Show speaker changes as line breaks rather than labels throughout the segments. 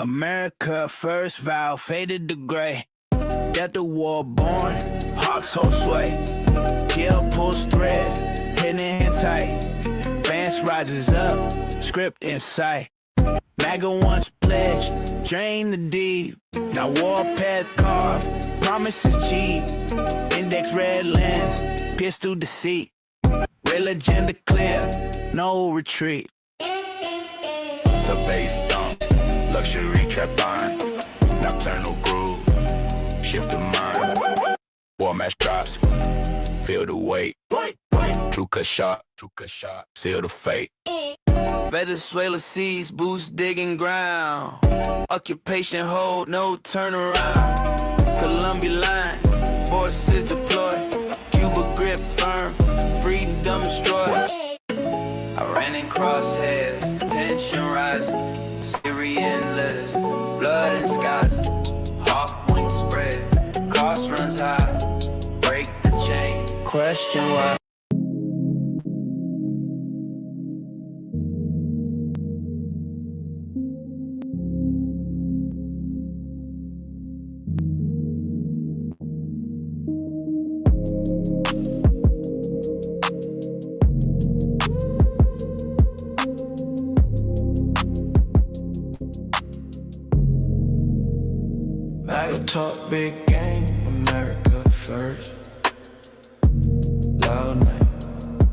America first vow faded to gray. Death the war born, hawks hold sway. Kill pulls threads, hitting hand tight. Vance rises up, script in sight. MAGA once pledged, drain the deep. Now warpath carved, promises cheap. Index red lens, pierced through deceit. Real agenda clear, no retreat.
The bass dump, luxury trap line, nocturnal groove, shift the mind. War match drops, feel the weight. True cut shot, seal the fate.
Venezuela seas, boots digging ground. Occupation hold, no turnaround. Columbia line, forces deployed. Cuba grip firm, freedom destroyed. Iran in crosshairs, tension rising. Syrian list, blood and skies. Hawk wings spread, cost runs high. Break the chain, question why.
MAGA talk big game, America first. Loud name,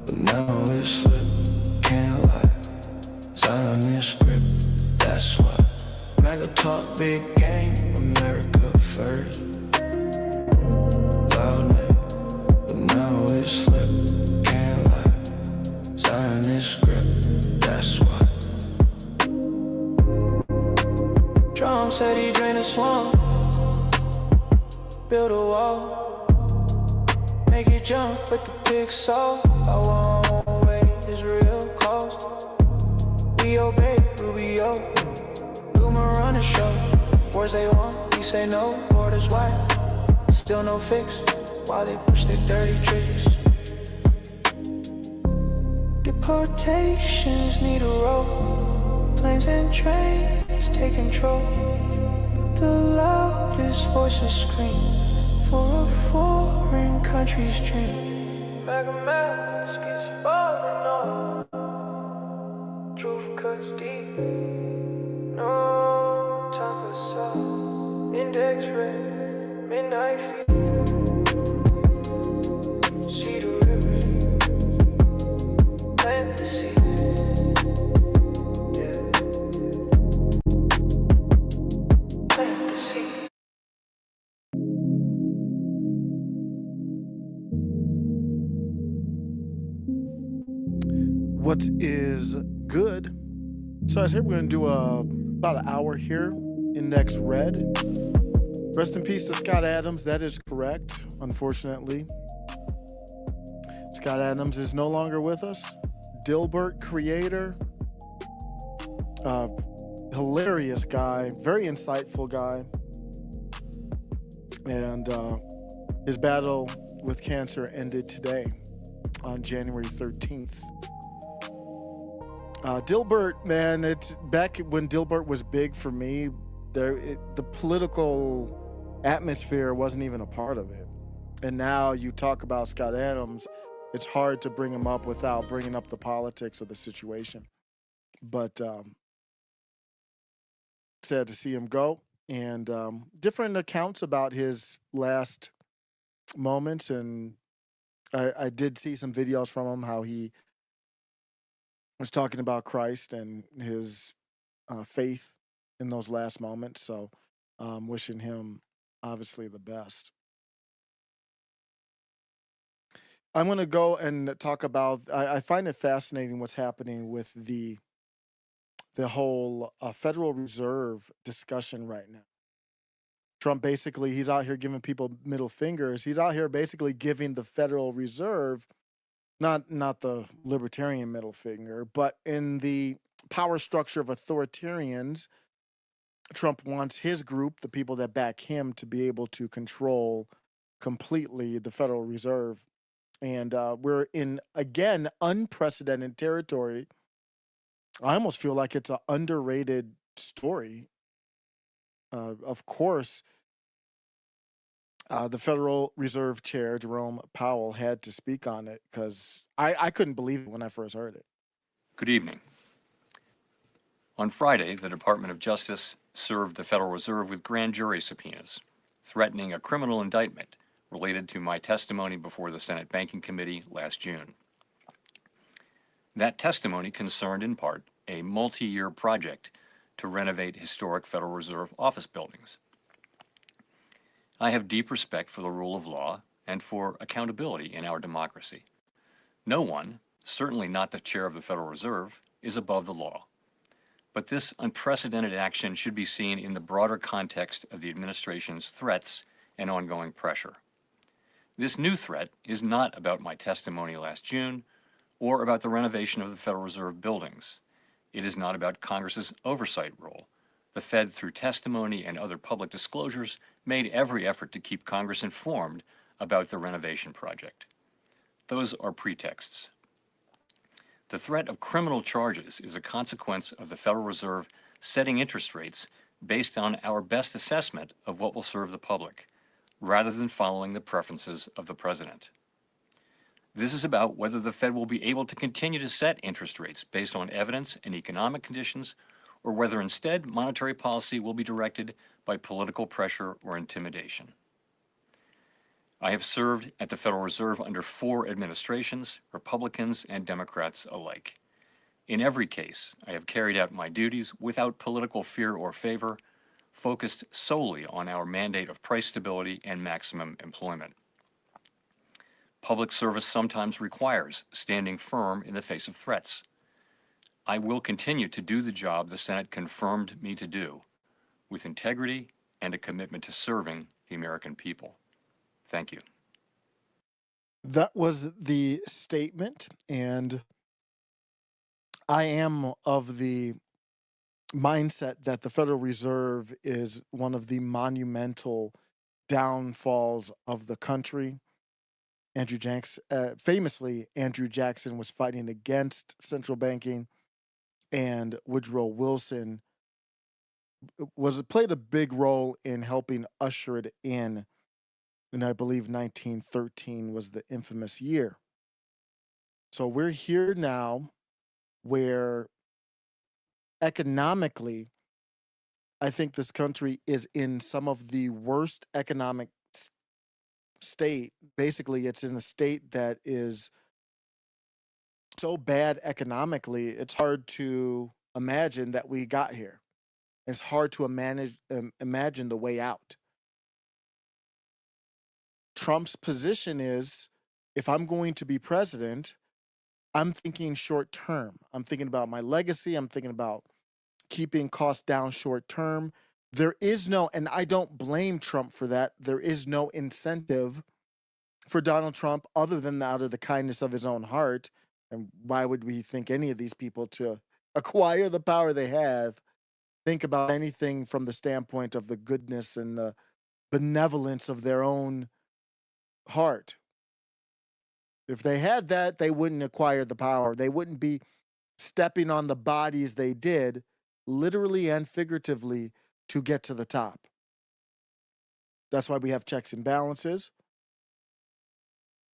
but now it's slipped. Can't lie, Zionist script, that's why. MAGA talk big game, America first. Loud name, but now it's slipped. Can't lie, Zionist script, that's why. Trump said he drained the swamp. Build a wall, make it jump with the big saw. I won't wait, it's real cost. We obey Rubio, rumor on the show. Words they want, we say no. Borders wide, still no fix. While they push their dirty tricks. Deportations need a roll. Planes and trains take control. The loudest voices scream for a foreign country's dream. MAGA mask is falling off. Truth cuts deep. No time for soft. Index red, midnight feet. See the rivers, plant the seeds.
What is good? So I said we're going to do about an hour here. Index red. Rest in peace to Scott Adams. That is correct, unfortunately. Scott Adams is no longer with us. Dilbert, creator. Hilarious guy. Very insightful guy. And his battle with cancer ended today on January 13th. Dilbert, man, it's back when Dilbert was big for me. The political atmosphere wasn't even a part of it. And now you talk about Scott Adams, it's hard to bring him up without bringing up the politics of the situation. But sad to see him go. And different accounts about his last moments. And I did see some videos from him, how he was talking about Christ and his faith in those last moments. So wishing him obviously the best. I'm going to go and talk about, I find it fascinating what's happening with the whole Federal Reserve discussion right now. Trump basically, he's out here giving people middle fingers. He's out here basically giving the Federal Reserve not the libertarian middle finger, but in the power structure of authoritarians, Trump wants his group, the people that back him, to be able to control completely the Federal Reserve. And we're in, again, unprecedented territory. I almost feel like it's an underrated story Of course, the Federal Reserve Chair, Jerome Powell, had to speak on it because I couldn't believe it when I first heard it.
Good evening. On Friday, the Department of Justice served the Federal Reserve with grand jury subpoenas, threatening a criminal indictment related to my testimony before the Senate Banking Committee last June. That testimony concerned in part a multi-year project to renovate historic Federal Reserve office buildings. I have deep respect for the rule of law and for accountability in our democracy. No one, certainly not the chair of the Federal Reserve, is above the law. But this unprecedented action should be seen in the broader context of the administration's threats and ongoing pressure. This new threat is not about my testimony last June or about the renovation of the Federal Reserve buildings. It is not about Congress's oversight role. The Fed, through testimony and other public disclosures, made every effort to keep Congress informed about the renovation project. Those are pretexts. The threat of criminal charges is a consequence of the Federal Reserve setting interest rates based on our best assessment of what will serve the public, rather than following the preferences of the president. This is about whether the Fed will be able to continue to set interest rates based on evidence and economic conditions, or whether instead monetary policy will be directed by political pressure or intimidation. I have served at the Federal Reserve under 4 administrations, Republicans and Democrats alike. In every case, I have carried out my duties without political fear or favor, focused solely on our mandate of price stability and maximum employment. Public service sometimes requires standing firm in the face of threats. I will continue to do the job the Senate confirmed me to do, with integrity and a commitment to serving the American people. Thank you.
That was the statement, and I am of the mindset that the Federal Reserve is one of the monumental downfalls of the country. Famously, Andrew Jackson was fighting against central banking, and Woodrow Wilson played a big role in helping usher it in. And I believe 1913 was the infamous year. So we're here now where economically, I think this country is in some of the worst economic state. Basically, it's in a state that is so bad economically, it's hard to imagine that we got here. It's hard to imagine the way out. Trump's position is, if I'm going to be president, I'm thinking short term. I'm thinking about my legacy. I'm thinking about keeping costs down short term. There is no, and I don't blame Trump for that, there is no incentive for Donald Trump other than out of the kindness of his own heart. And why would we think any of these people to acquire the power they have think about anything from the standpoint of the goodness and the benevolence of their own heart? If they had that, they wouldn't acquire the power. They wouldn't be stepping on the bodies they did, literally and figuratively, to get to the top. That's why we have checks and balances.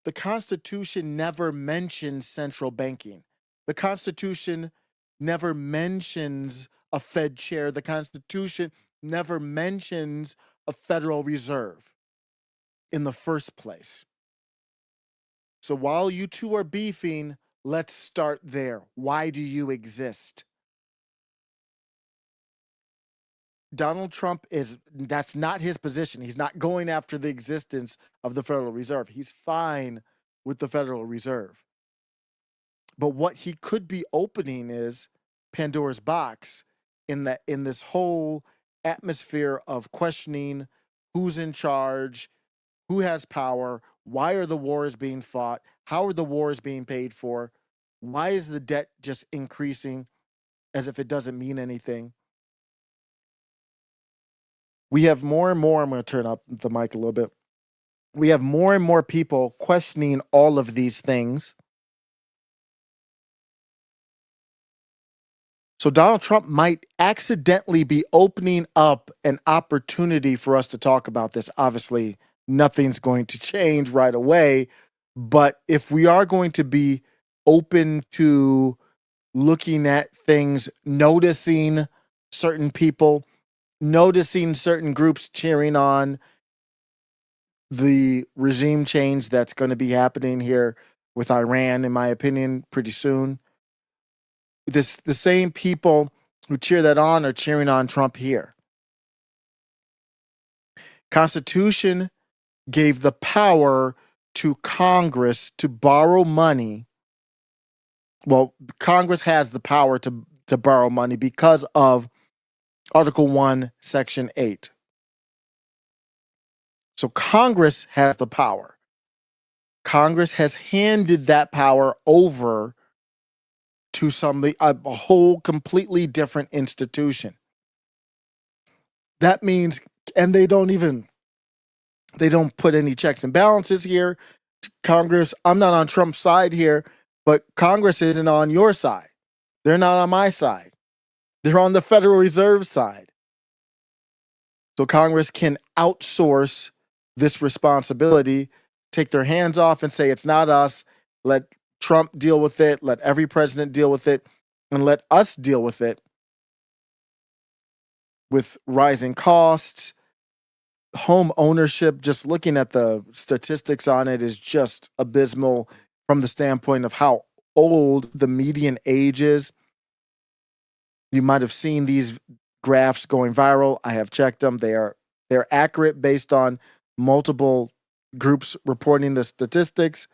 The Constitution never mentions central banking. The Constitution never mentions a Fed chair. The Constitution never mentions a Federal Reserve in the first place. So while you two are beefing, let's start there. Why do you exist? Donald Trump that's not his position. He's not going after the existence of the Federal Reserve. He's fine with the Federal Reserve. But what he could be opening is Pandora's box in this whole atmosphere of questioning who's in charge, who has power, why are the wars being fought, how are the wars being paid for, why is the debt just increasing as if it doesn't mean anything. We have more and more, I'm going to turn up the mic a little bit. We have more and more people questioning all of these things. So Donald Trump might accidentally be opening up an opportunity for us to talk about this. Obviously, nothing's going to change right away. But if we are going to be open to looking at things, noticing certain people, noticing certain groups cheering on the regime change that's going to be happening here with Iran, in my opinion, pretty soon. The same people who cheer that on are cheering on Trump here. Constitution gave the power to Congress to borrow money. Well, Congress has the power to borrow money because of Article 1, Section 8. So Congress has the power. Congress has handed that power over to a whole completely different institution. That means, and they don't put any checks and balances here. Congress, I'm not on Trump's side here, but Congress isn't on your side. They're not on my side. They're on the Federal Reserve side. So Congress can outsource this responsibility, take their hands off and say, it's not us. Let Trump deal with it. Let every president deal with it. And let us deal with it with rising costs, home ownership. Just looking at the statistics on it is just abysmal from the standpoint of how old the median age is. You might have seen these graphs going viral. I have checked them. They're accurate based on multiple groups reporting the statistics.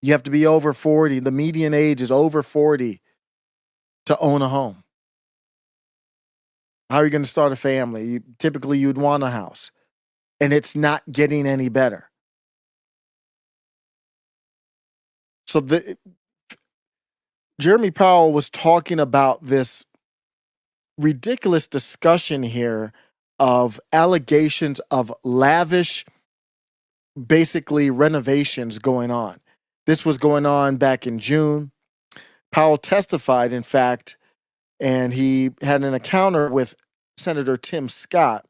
You have to be over 40. The median age is over 40 to own a home. How are you going to start a family? Typically, you'd want a house, and it's not getting any better. So Jeremy Powell was talking about this ridiculous discussion here of allegations of lavish, basically renovations going on. This was going on back in June. Powell testified, in fact, and he had an encounter with Senator Tim Scott,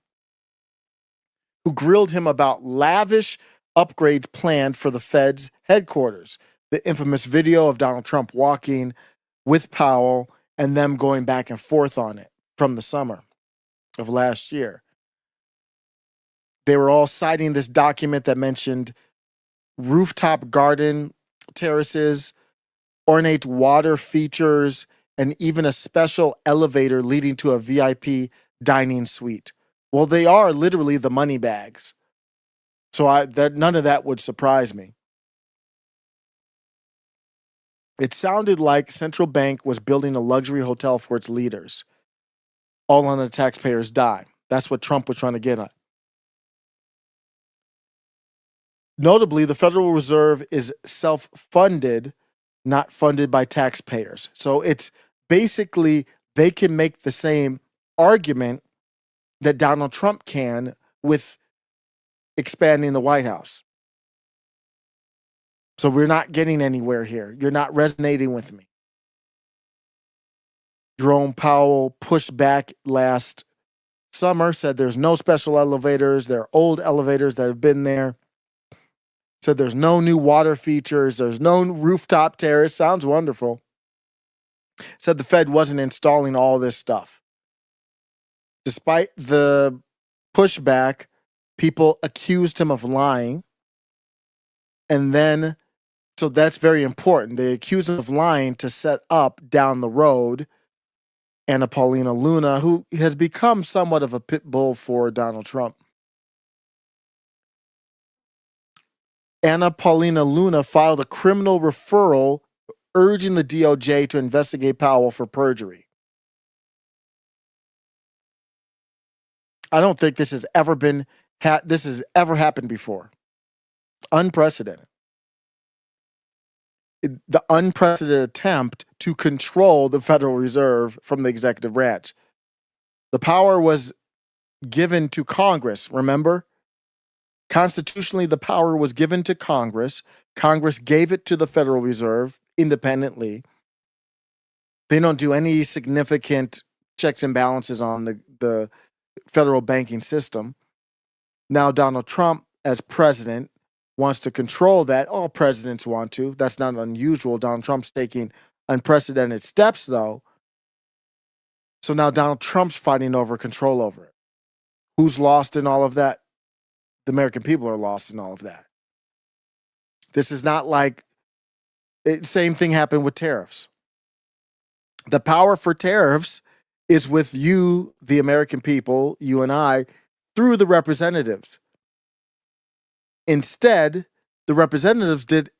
who grilled him about lavish upgrades planned for the Fed's headquarters. The infamous video of Donald Trump walking with Powell and them going back and forth on it from the summer of last year. They were all citing this document that mentioned rooftop garden terraces, ornate water features, and even a special elevator leading to a VIP dining suite. Well, they are literally the money bags. So none of that would surprise me. It sounded like Central Bank was building a luxury hotel for its leaders, all on the taxpayer's dime. That's what Trump was trying to get at. Notably, the Federal Reserve is self-funded, not funded by taxpayers. So it's basically, they can make the same argument that Donald Trump can with expanding the White House. So we're not getting anywhere here. You're not resonating with me. Jerome Powell pushed back last summer, said there's no special elevators. There are old elevators that have been there. Said there's no new water features. There's no rooftop terrace. Sounds wonderful. Said the Fed wasn't installing all this stuff. Despite the pushback, people accused him of lying. And then, so that's very important. They accused him of lying to set up down the road Anna Paulina Luna, who has become somewhat of a pit bull for Donald Trump. Anna Paulina Luna filed a criminal referral urging the DOJ to investigate Powell for perjury. I don't think this has ever happened before. Unprecedented. The unprecedented attempt to control the Federal Reserve from the executive branch. The power was given to Congress, remember? Constitutionally, the power was given to Congress. Congress gave it to the Federal Reserve independently. They don't do any significant checks and balances on the federal banking system. Now, Donald Trump, as president, wants to control that. All presidents want to. That's not unusual. Donald Trump's taking unprecedented steps, though. So now Donald Trump's fighting over control over it. Who's lost in all of that? The American people are lost in all of that. This is not like same thing happened with tariffs. The power for tariffs is with you, the American people, you and I, through the representatives. Instead, the representatives did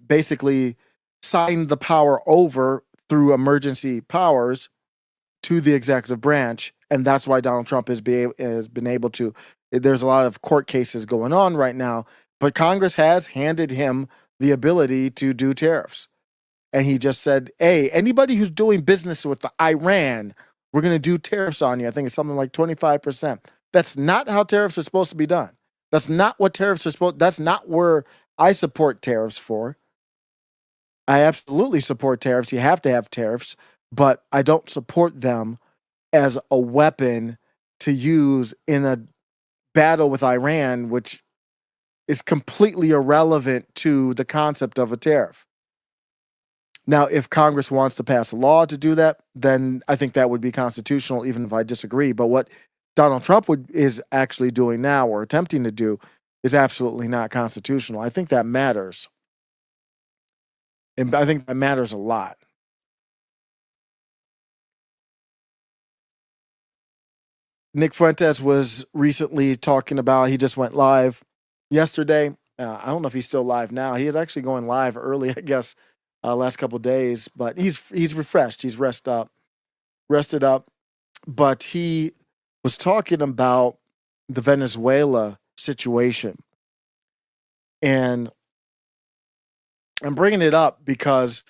basically sign the power over through emergency powers to the executive branch, and that's why Donald Trump has been able to. There's a lot of court cases going on right now, but Congress has handed him the ability to do tariffs. And he just said, hey, anybody who's doing business with Iran, we're going to do tariffs on you. I think it's something like 25%. That's not how tariffs are supposed to be done. That's not what tariffs are supposed. That's not where I support tariffs for. I absolutely support tariffs. You have to have tariffs, but I don't support them as a weapon to use in a battle with Iran, which is completely irrelevant to the concept of a tariff. Now, if Congress wants to pass a law to do that, then I think that would be constitutional, even if I disagree. But what Donald Trump is actually doing now, or attempting to do, is absolutely not constitutional. I think that matters. And I think that matters a lot. Nick Fuentes was recently talking about, he just went live yesterday. I don't know if he's still live now. He is actually going live early, I guess, last couple of days, but he's refreshed. He's rested up. But he was talking about the Venezuela situation. And I'm bringing it up because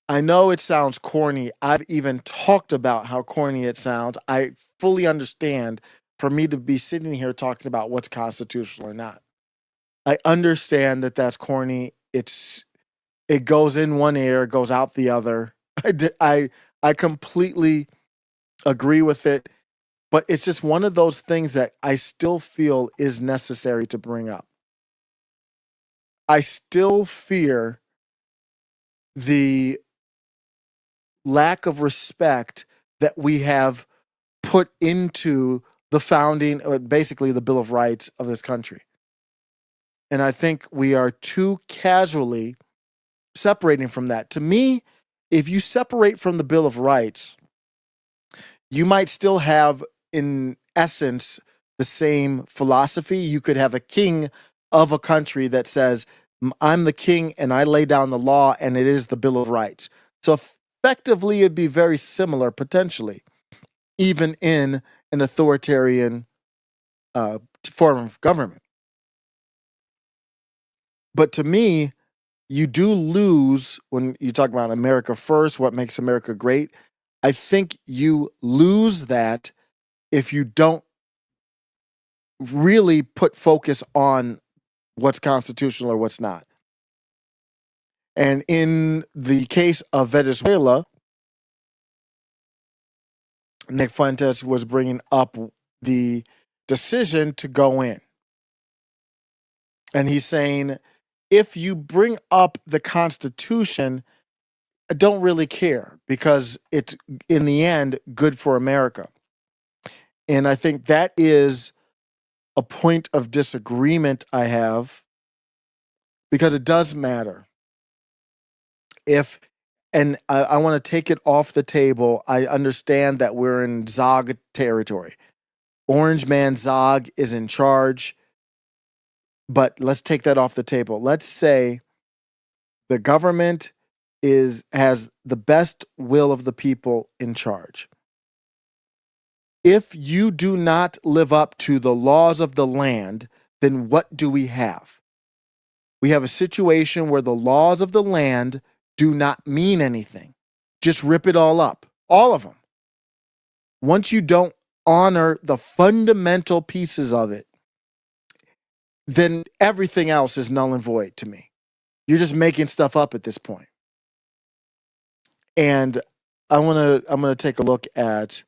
I know it sounds corny. I've even talked about how corny it sounds. I fully understand for me to be sitting here talking about what's constitutional or not. I understand that that's corny. It goes in one ear, goes out the other. I completely agree with it, but it's just one of those things that I still feel is necessary to bring up. I still fear the lack of respect that we have put into the founding, or basically the Bill of Rights of this country. And I think we are too casually separating from that. To me, if you separate from the Bill of Rights, you might still have, in essence, the same philosophy. You could have a king of a country that says, I'm the king and I lay down the law, and it is the Bill of Rights. So effectively, it'd be very similar, potentially, even in an authoritarian form of government. But to me, you do lose when you talk about America first, what makes America great. I think you lose that if you don't really put focus on what's constitutional or what's not. And in the case of Venezuela, Nick Fuentes was bringing up the decision to go in. And he's saying, if you bring up the Constitution, I don't really care because it's, in the end, good for America. And I think that is a point of disagreement I have, because it does matter. And I want to take it off the table. I understand that we're in Zog territory. Orange Man Zog is in charge. But let's take that off the table. Let's say the government has the best will of the people in charge. If you do not live up to the laws of the land, then what do we have? We have a situation where the laws of the land do not mean anything. Just rip it all up, all of them. Once you don't honor the fundamental pieces of it, then everything else is null and void to me. You're just making stuff up at this point. And I'm gonna take a look at.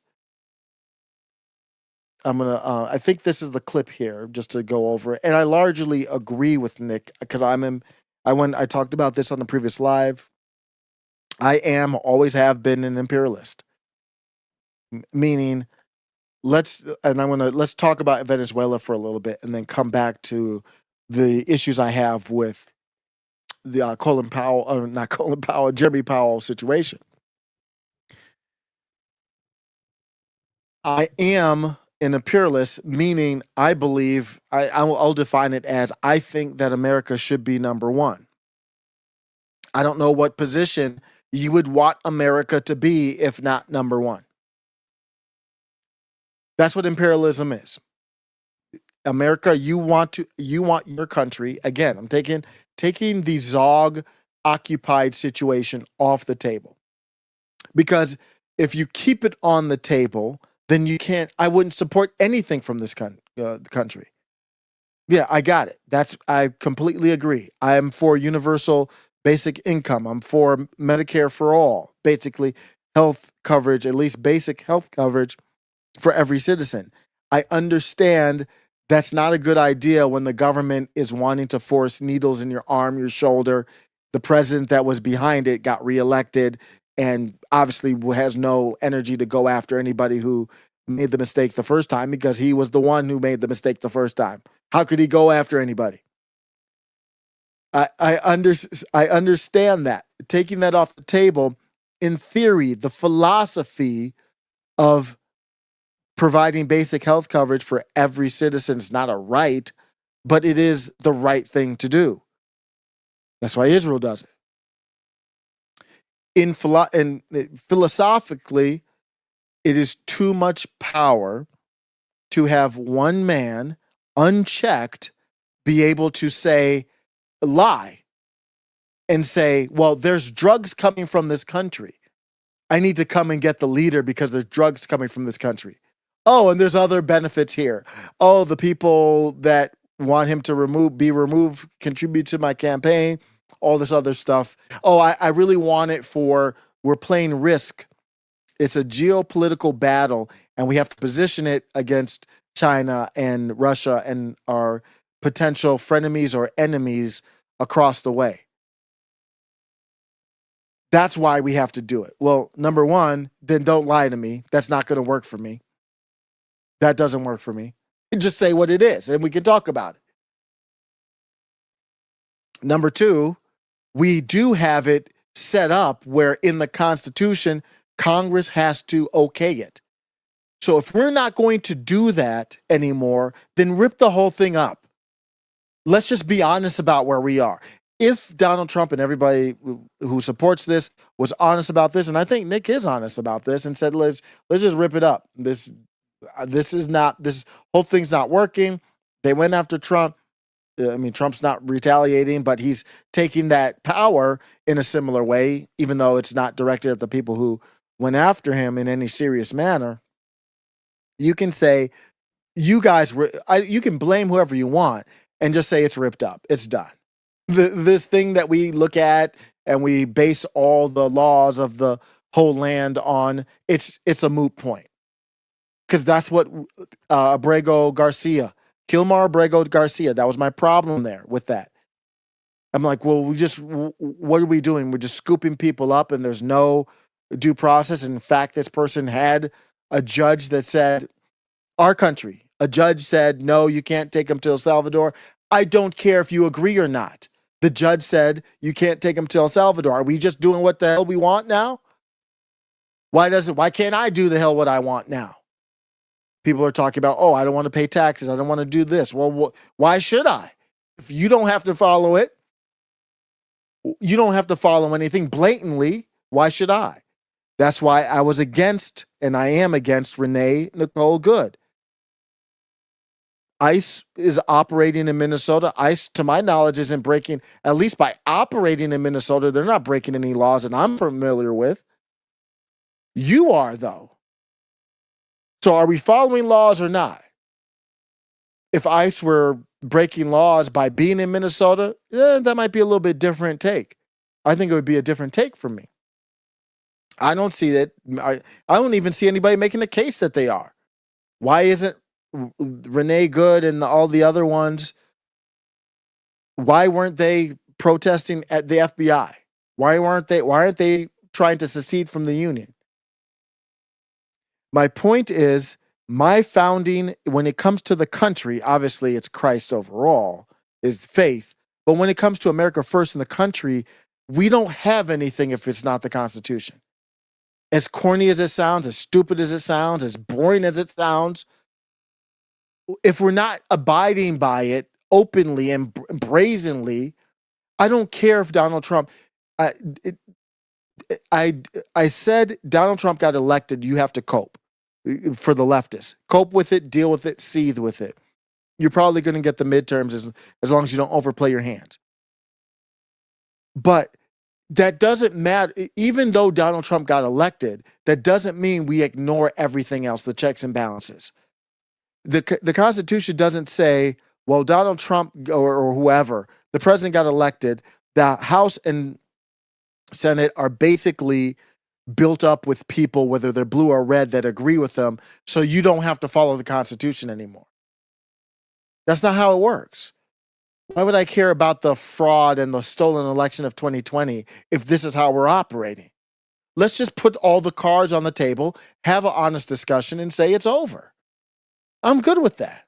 I think this is the clip here, just to go over it. And I largely agree with Nick because I talked about this on the previous live. I always have been an imperialist, meaning let's talk about Venezuela for a little bit and then come back to the issues I have with the Colin Powell, not Colin Powell, Jeremy Powell situation. I am an imperialist, meaning I believe I'll define it as I think that America should be number one. I don't know what position you would want America to be if not number one. That's what imperialism is. America, you want your country, again, I'm taking the Zog occupied situation off the table. Because if you keep it on the table, then I wouldn't support anything from this country. Yeah, I got it. I completely agree. I am for universal basic income. I'm for Medicare for all, basically health coverage, at least basic health coverage for every citizen. I understand that's not a good idea when the government is wanting to force needles in your arm, your shoulder. The president that was behind it got reelected and obviously has no energy to go after anybody who made the mistake the first time because he was the one who made the mistake the first time. How could he go after anybody? I understand that. Taking that off the table, in theory, the philosophy of providing basic health coverage for every citizen is not a right, but it is the right thing to do. That's why Israel does it. Philosophically, it is too much power to have one man, unchecked, be able to lie and say, well, there's drugs coming from this country. I need to come and get the leader because there's drugs coming from this country. Oh, and there's other benefits here. Oh, the people that want him to be removed, contribute to my campaign, all this other stuff. Oh, I really want it we're playing Risk. It's a geopolitical battle, and we have to position it against China and Russia and our potential frenemies or enemies across the way. That's why we have to do it. Well, number one, then don't lie to me. That's not going to work for me. That doesn't work for me. Just say what it is, and we can talk about it. Number two, we do have it set up where in the Constitution, Congress has to okay it. So if we're not going to do that anymore, then rip the whole thing up. Let's just be honest about where we are. If Donald Trump and everybody who supports this was honest about this, and I think Nick is honest about this, and said, let's just rip it up. This whole thing's not working. They went after Trump. I mean, Trump's not retaliating, but he's taking that power in a similar way, even though it's not directed at the people who went after him in any serious manner. You can say, you can blame whoever you want and just say it's ripped up. It's done. This thing that we look at and we base all the laws of the whole land on, it's a moot point. Because that's what Kilmar Abrego Garcia, that was my problem there with that. I'm like, well, what are we doing? We're just scooping people up and there's no due process. And in fact, this person had a judge that said, a judge said, no, you can't take them to El Salvador. I don't care if you agree or not. The judge said, you can't take them to El Salvador. Are we just doing what the hell we want now? Why can't I do the hell what I want now? People are talking about, I don't want to pay taxes. I don't want to do this. Well, why should I? If you don't have to follow it, you don't have to follow anything blatantly. Why should I? That's why I was against, and I am against Renee Nicole Good. ICE is operating in Minnesota. ICE, to my knowledge, isn't breaking, at least by operating in Minnesota, they're not breaking any laws that I'm familiar with. You are, though. So are we following laws or not? If ICE were breaking laws by being in Minnesota, that might be a little bit different take. I think it would be a different take from me. I don't see it. I don't even see anybody making the case that they are. Why isn't Renee Good and all the other ones? Why weren't they protesting at the FBI? Why aren't they trying to secede from the Union? My point is, my founding, when it comes to the country, obviously it's Christ overall, is faith. But when it comes to America first in the country, we don't have anything if it's not the Constitution. As corny as it sounds, as stupid as it sounds, as boring as it sounds, if we're not abiding by it openly and brazenly, I don't care if Donald Trump. I, it, I said Donald Trump got elected. You have to cope for the leftists. Cope with it, deal with it, seethe with it. You're probably going to get the midterms as long as you don't overplay your hands. But that doesn't matter. Even though Donald Trump got elected, that doesn't mean we ignore everything else, the checks and balances. The Constitution doesn't say, well, Donald Trump or whoever, the president got elected, the House and Senate are basically built up with people, whether they're blue or red, that agree with them, so you don't have to follow the Constitution anymore. That's not how it works. Why would I care about the fraud and the stolen election of 2020 if this is how we're operating? Let's just put all the cards on the table, have an honest discussion, and say it's over. I'm good with that.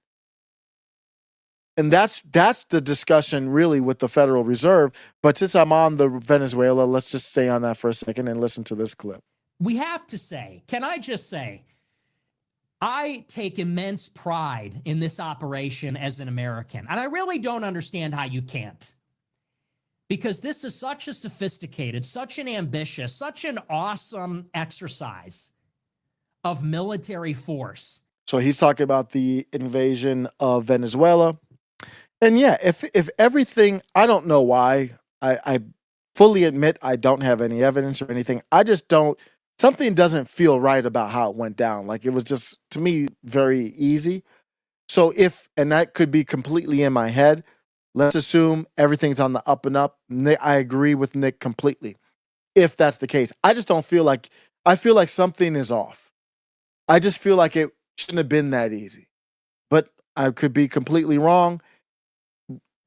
And that's the discussion really with the Federal Reserve. But since I'm on the Venezuela, let's just stay on that for a second and listen to this clip.
We have to say, can I just say, I take immense pride in this operation as an American. And I really don't understand how you can't. Because this is such a sophisticated, such an ambitious, such an awesome exercise of military force.
So he's talking about the invasion of Venezuela. And yeah, if everything, I don't know why. I fully admit I don't have any evidence or anything. I just don't, something doesn't feel right about how it went down. Like it was just, to me, very easy. So and that could be completely in my head, let's assume everything's on the up and up. I agree with Nick completely. If that's the case, I just don't feel like, I feel like something is off. I just feel like it shouldn't have been that easy. But I could be completely wrong.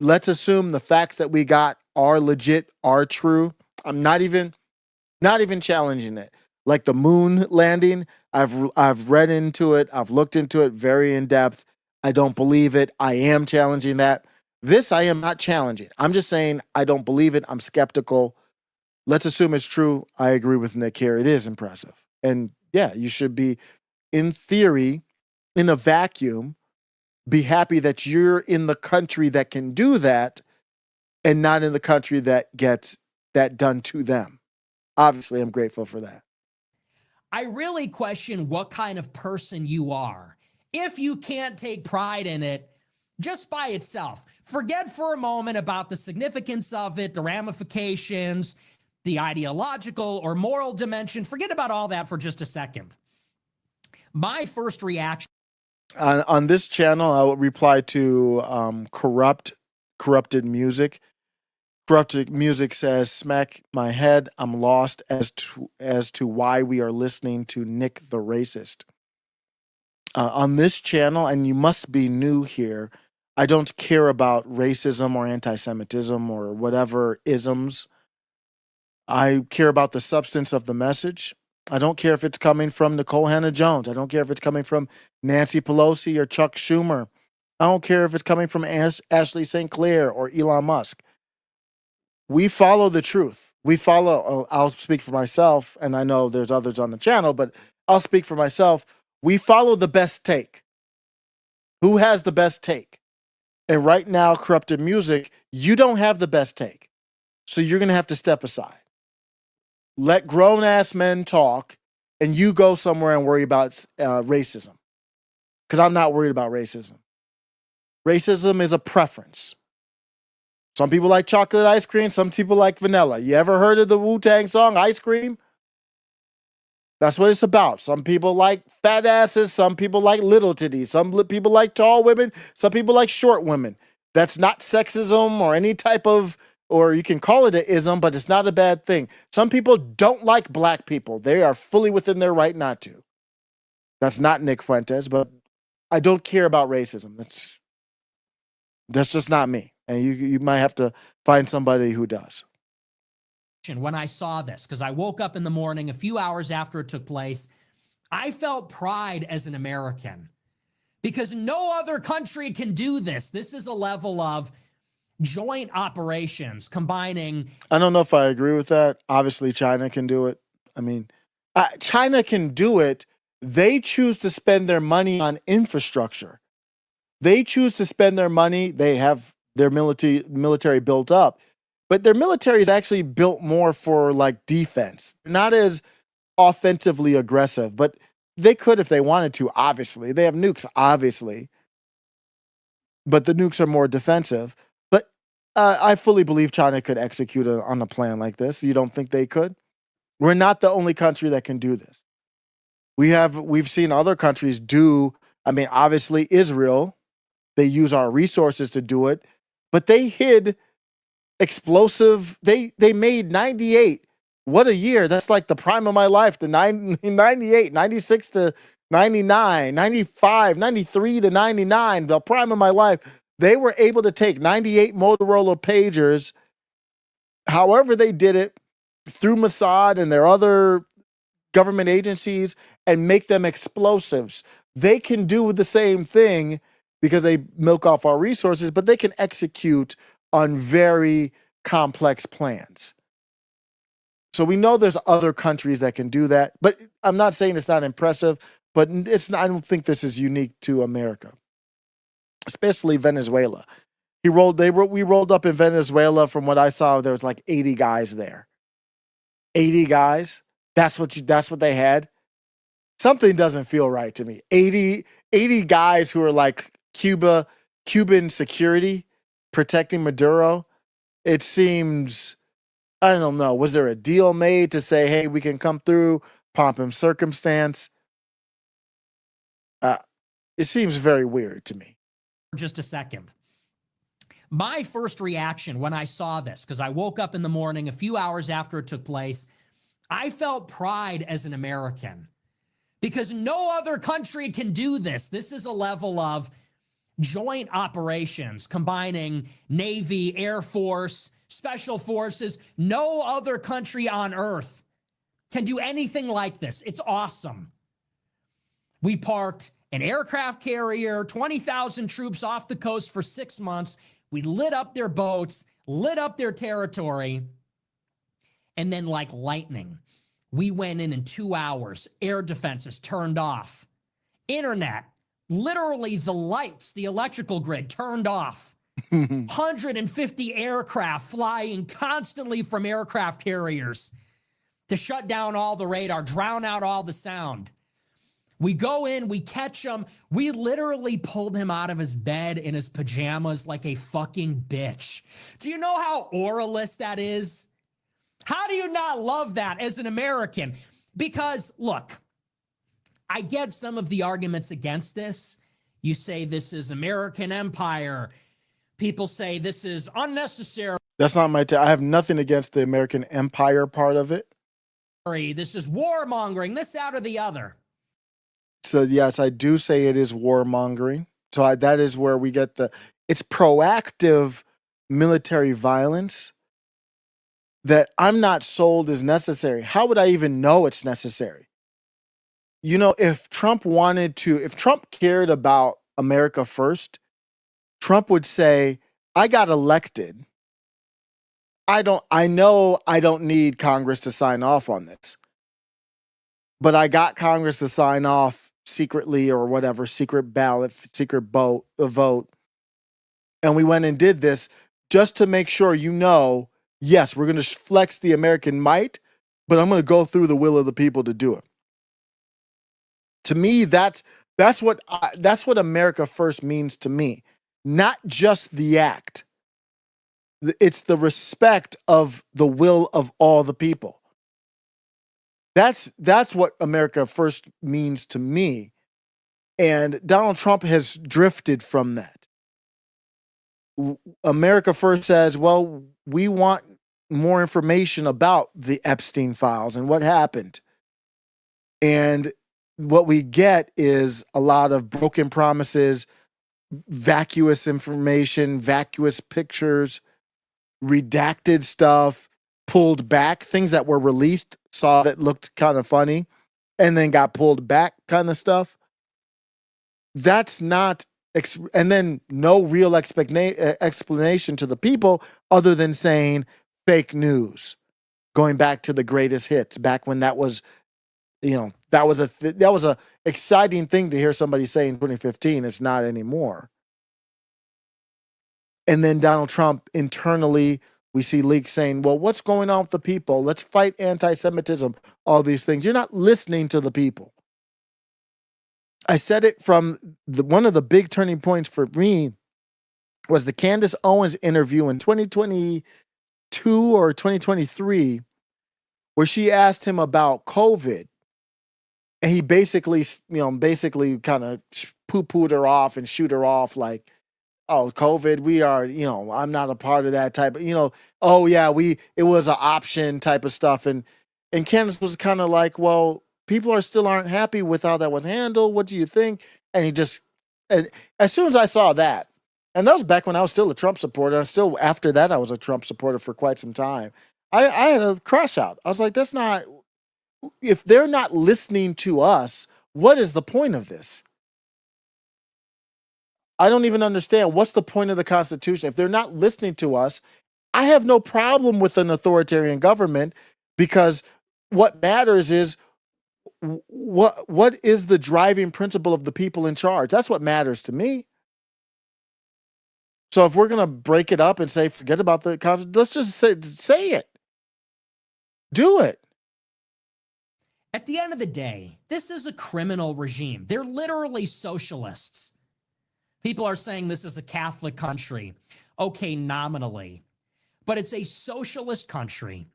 Let's assume the facts that we got are legit, are true. I'm not even challenging it. Like the moon landing, I've read into it, I've looked into it very in depth. I don't believe it. I am challenging that. This I am not challenging. I'm just saying I don't believe it. I'm skeptical. Let's assume it's true. I agree with Nick here. It is impressive. And yeah, you should be, in theory, in a vacuum, be happy that you're in the country that can do that and not in the country that gets that done to them. Obviously, I'm grateful for that.
I really question what kind of person you are if you can't take pride in it just by itself. Forget for a moment about the significance of it, the ramifications, the ideological or moral dimension. Forget about all that for just a second. My first reaction
on this channel, I will reply to corrupted music. Corrupted music says, "Smack my head. I'm lost as to why we are listening to Nick the Racist." On this channel, and you must be new here, I don't care about racism or anti-Semitism or whatever isms. I care about the substance of the message. I don't care if it's coming from Nicole Hannah-Jones. I don't care if it's coming from Nancy Pelosi or Chuck Schumer. I don't care if it's coming from Ashley St. Clair or Elon Musk. We follow the truth. We follow, I'll speak for myself, and I know there's others on the channel, but I'll speak for myself. We follow the best take. Who has the best take? And right now, corrupted music, you don't have the best take. So you're going to have to step aside. Let grown-ass men talk, and you go somewhere and worry about racism. Because I'm not worried about racism. Racism is a preference. Some people like chocolate ice cream. Some people like vanilla. You ever heard of the Wu-Tang song, Ice Cream? That's what it's about. Some people like fat asses. Some people like little titties. Some people like tall women. Some people like short women. That's not sexism or any type of or you can call it an ism, but it's not a bad thing. Some people don't like black people. They are fully within their right not to. That's not Nick Fuentes, but I don't care about racism. That's just not me. And you might have to find somebody who does.
When I saw this, because I woke up in the morning a few hours after it took place, I felt pride as an American because no other country can do this. This is a level of joint operations combining.
I don't know if I agree with that. Obviously, China can do it. I mean, China can do it. They choose to spend their money on infrastructure. They choose to spend their money. They have their military built up, but their military is actually built more for like defense, not as offensively aggressive, but they could if they wanted to. Obviously, they have nukes, obviously, but the nukes are more defensive. But I fully believe China could execute on a plan like this. You don't think they could? We're not the only country that can do this. We've seen other countries do. I mean, obviously Israel, they use our resources to do it, but they hid explosive. They made 98. What a year. That's like the prime of my life. The 98, 96 to 99, 95, 93 to 99, the prime of my life. They were able to take 98 Motorola pagers, however they did it, through Mossad and their other government agencies, and make them explosives. They can do the same thing because they milk off our resources, but they can execute on very complex plans. So we know there's other countries that can do that, but I'm not saying it's not impressive, but I don't think this is unique to America, especially Venezuela. We rolled up in Venezuela. From what I saw, there was like 80 guys there. 80 guys. That's what they had. Something doesn't feel right to me. 80 guys who are like Cuban security protecting Maduro. It seems, I don't know. Was there a deal made to say, hey, we can come through, pomp and circumstance? It seems very weird to me.
Just a second. My first reaction when I saw this, because I woke up in the morning a few hours after it took place, I felt pride as an American because no other country can do this. This is a level of joint operations combining Navy, Air Force, Special Forces. No other country on earth can do anything like this. It's awesome. We parked an aircraft carrier, 20,000 troops off the coast for 6 months. We lit up their boats, lit up their territory. And then like lightning, we went in 2 hours. Air defenses turned off. Internet, literally the lights, the electrical grid turned off. 150 aircraft flying constantly from aircraft carriers to shut down all the radar, drown out all the sound. We go in, we catch him. We literally pulled him out of his bed in his pajamas like a fucking bitch. Do you know how oralist that is? How do you not love that as an American? Because, look, I get some of the arguments against this. You say this is American empire. People say this is unnecessary.
That's not my I have nothing against the American empire part of it.
This is warmongering, this, that, or the other.
So yes, I do say it is warmongering. So that is where we get it's proactive military violence that I'm not sold as necessary. How would I even know it's necessary? You know, if Trump cared about America first, Trump would say, I got elected. I know I don't need Congress to sign off on this, but I got Congress to sign off secretly or whatever, secret ballot, secret vote. And we went and did this just to make sure, yes, we're going to flex the American might, but I'm going to go through the will of the people to do it. To me, that's what America first means to me. Not just the act. It's the respect of the will of all the people. That's what America first means to me. And Donald Trump has drifted from that. America First says, well, we want more information about the Epstein files and what happened. And what we get is a lot of broken promises, vacuous information, vacuous pictures, redacted stuff, pulled back, things that were released, saw that looked kind of funny, and then got pulled back kind of stuff. That's not, and then no real explanation to the people other than saying fake news, going back to the greatest hits, back when that was, that was a exciting thing to hear somebody say in 2015. It's not anymore. And then Donald Trump internally, we see leaks saying, well, what's going on with the people? Let's fight anti-Semitism, all these things. You're not listening to the people. I said it from one of the big turning points for me was the Candace Owens interview in 2022 or 2023, where she asked him about COVID. And he basically kind of poo-pooed her off and shoot her off like, oh, COVID, we are, I'm not a part of that type of, oh yeah, it was an option type of stuff. And Candace was kind of like, well, people aren't happy with how that was handled. What do you think? And and as soon as I saw that, and that was back when I was still a Trump supporter, after that, I was a Trump supporter for quite some time. I had a crash out. I was like, if they're not listening to us, what is the point of this? I don't even understand what's the point of the Constitution. If they're not listening to us, I have no problem with an authoritarian government, because what matters is what is the driving principle of the people in charge. That's what matters to me. So if we're going to break it up and say, forget about the Constitution, let's just say it. Do it.
At the end of the day, this is a criminal regime. They're literally socialists. People are saying this is a Catholic country. Okay, nominally. But it's a socialist country.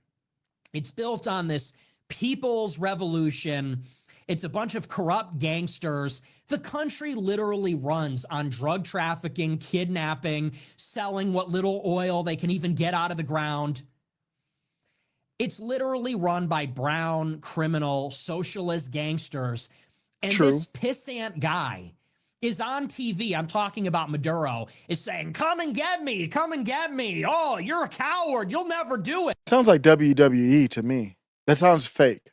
It's built on this people's revolution. It's a bunch of corrupt gangsters. The country literally runs on drug trafficking, kidnapping, selling what little oil they can even get out of the ground. It's literally run by brown, criminal, socialist gangsters. And
True.
This pissant guy is on TV. I'm talking about Maduro, is saying, come and get me. Come and get me. Oh, you're a coward. You'll never do it.
Sounds like WWE to me. That sounds fake.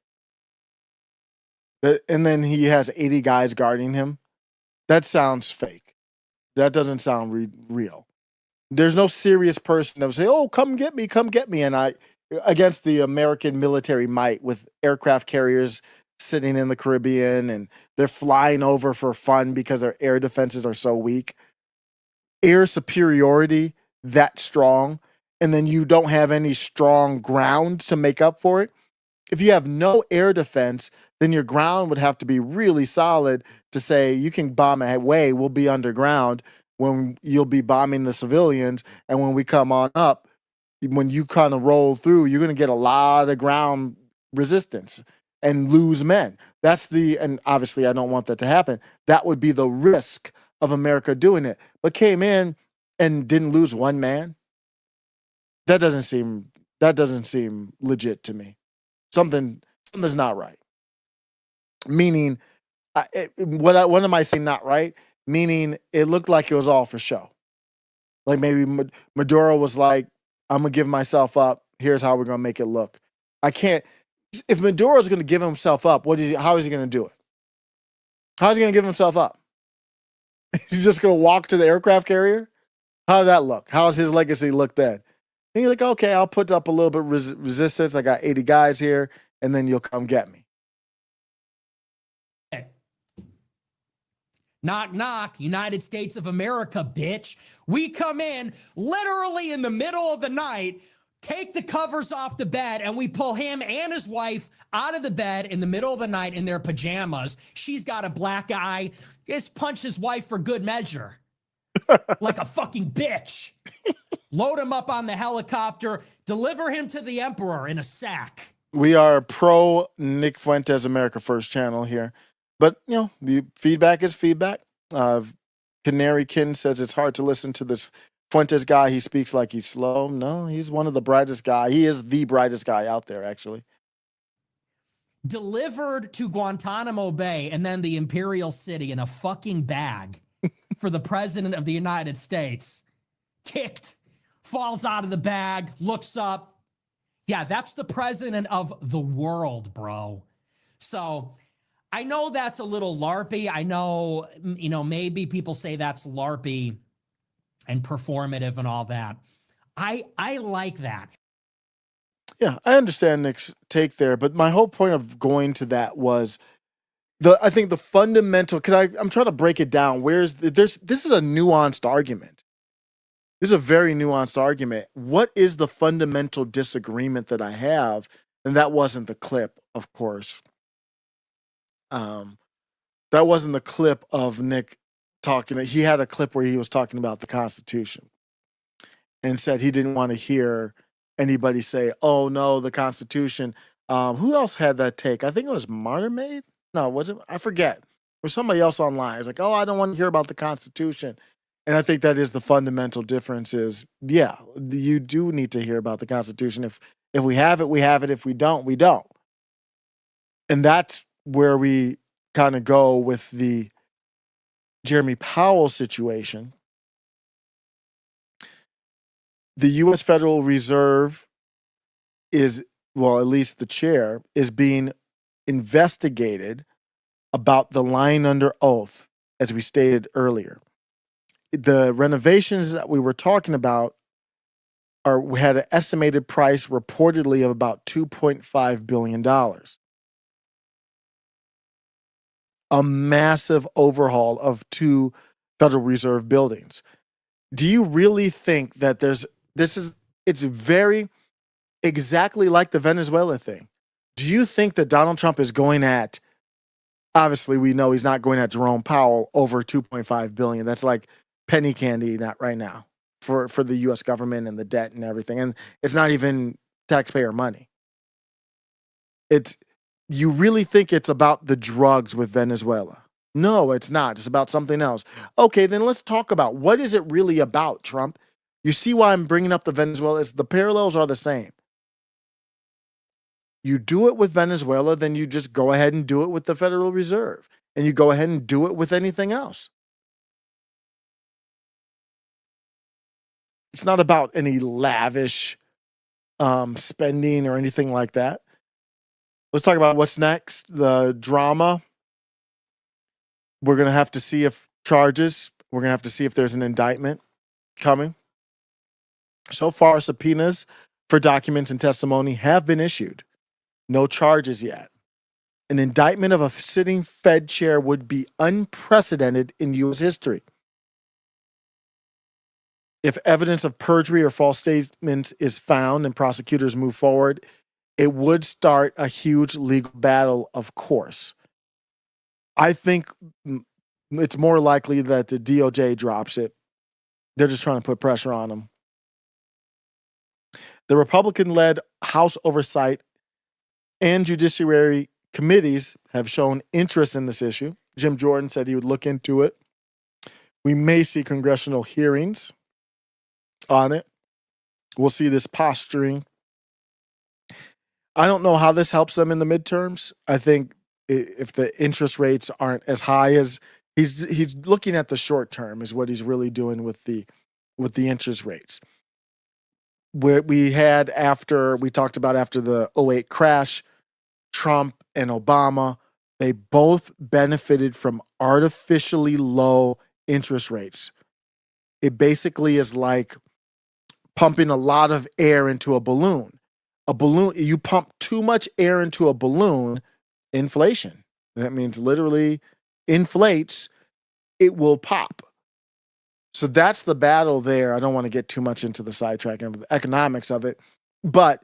And then he has 80 guys guarding him. That sounds fake. That doesn't sound real. There's no serious person that would say, oh, come get me. And against the American military might, with aircraft carriers sitting in the Caribbean and they're flying over for fun because their air defenses are so weak. Air superiority that strong, and then you don't have any strong ground to make up for it. If you have no air defense, then your ground would have to be really solid to say you can bomb away, we'll be underground when you'll be bombing the civilians, and when we come on up, when you kind of roll through, you're going to get a lot of ground resistance and lose men. And obviously I don't want that to happen. That would be the risk of America doing it. But came in and didn't lose one man. That doesn't seem legit to me. Something's not right. Meaning, what am I saying not right? Meaning it looked like it was all for show. Like maybe Maduro was like, I'm going to give myself up. Here's how we're going to make it look. I can't. If Maduro is going to give himself up, how is he going to do it? How is he going to give himself up? He's just going to walk to the aircraft carrier? How did that look? How does his legacy look then? And you're like, okay, I'll put up a little bit resistance. I got 80 guys here, and then you'll come get me.
Knock, knock, United States of America, bitch. We come in literally in the middle of the night, take the covers off the bed, and we pull him and his wife out of the bed in the middle of the night in their pajamas. She's got a black eye. Just punch his wife for good measure. Like a fucking bitch. Load him up on the helicopter, deliver him to the emperor in a sack.
We are pro Nick Fuentes America First channel here. But, the feedback is feedback. Canary Kin says it's hard to listen to this Fuentes guy, he speaks like he's slow. No, he's one of the brightest guy. He is the brightest guy out there, actually.
Delivered to Guantanamo Bay and then the Imperial City in a fucking bag for the president of the United States. Kicked, falls out of the bag, looks up. Yeah, that's the president of the world, bro. So I know that's a little LARPy. I know, maybe people say that's LARPy and performative and all that. I like that.
Yeah, I understand Nick's take there, but my whole point of going to that was I think the fundamental, because I'm trying to break it down. This is a nuanced argument. This is a very nuanced argument. What is the fundamental disagreement that I have? And that wasn't the clip, of course. That wasn't the clip of Nick talking. He had a clip where he was talking about the Constitution and said he didn't want to hear anybody say, "Oh no, the Constitution." Who else had that take? I think it was Martyr Maid. No, was it? I forget. Or somebody else online. It's like, "Oh, I don't want to hear about the Constitution." And I think that is the fundamental difference. Is yeah, you do need to hear about the Constitution. If we have it, we have it. If we don't, we don't. And that's where we kind of go with the Jeremy Powell situation. The U.S. Federal Reserve is, well, at least the chair, is being investigated about the lying under oath, as we stated earlier. The renovations that we were talking about had an estimated price reportedly of about $2.5 billion. A massive overhaul of 2 Federal Reserve buildings. Do you really think that it's very exactly like the Venezuela thing? Do you think that Donald Trump is going at, obviously we know he's not going at Jerome Powell over $2.5 billion. That's like penny candy not right now for the US government and the debt and everything. And it's not even taxpayer money. You really think it's about the drugs with Venezuela? No, it's not. It's about something else. Okay, then let's talk about what is it really about, Trump? You see why I'm bringing up the Venezuela? The parallels are the same. You do it with Venezuela, then you just go ahead and do it with the Federal Reserve. And you go ahead and do it with anything else. It's not about any lavish spending or anything like that. Let's talk about what's next. The drama. We're going to have to see if we're going to have to see if there's an indictment coming. So far, subpoenas for documents and testimony have been issued. No charges yet. An indictment of a sitting Fed chair would be unprecedented in U.S. history. If evidence of perjury or false statements is found and prosecutors move forward, it would start a huge legal battle, of course. I think it's more likely that the DOJ drops it. They're just trying to put pressure on them. The Republican-led House Oversight and Judiciary committees have shown interest in this issue. Jim Jordan said he would look into it. We may see congressional hearings on it. We'll see this posturing. I don't know how this helps them in the midterms. I think if the interest rates aren't as high as he's looking at the short term is what he's really doing with the interest rates. Where we talked about after the 2008 crash, Trump and Obama, they both benefited from artificially low interest rates. It basically is like pumping a lot of air into a balloon. You pump too much air into a balloon, inflation. That means literally inflates, it will pop. So that's the battle there. I don't want to get too much into the sidetracking of the economics of it, but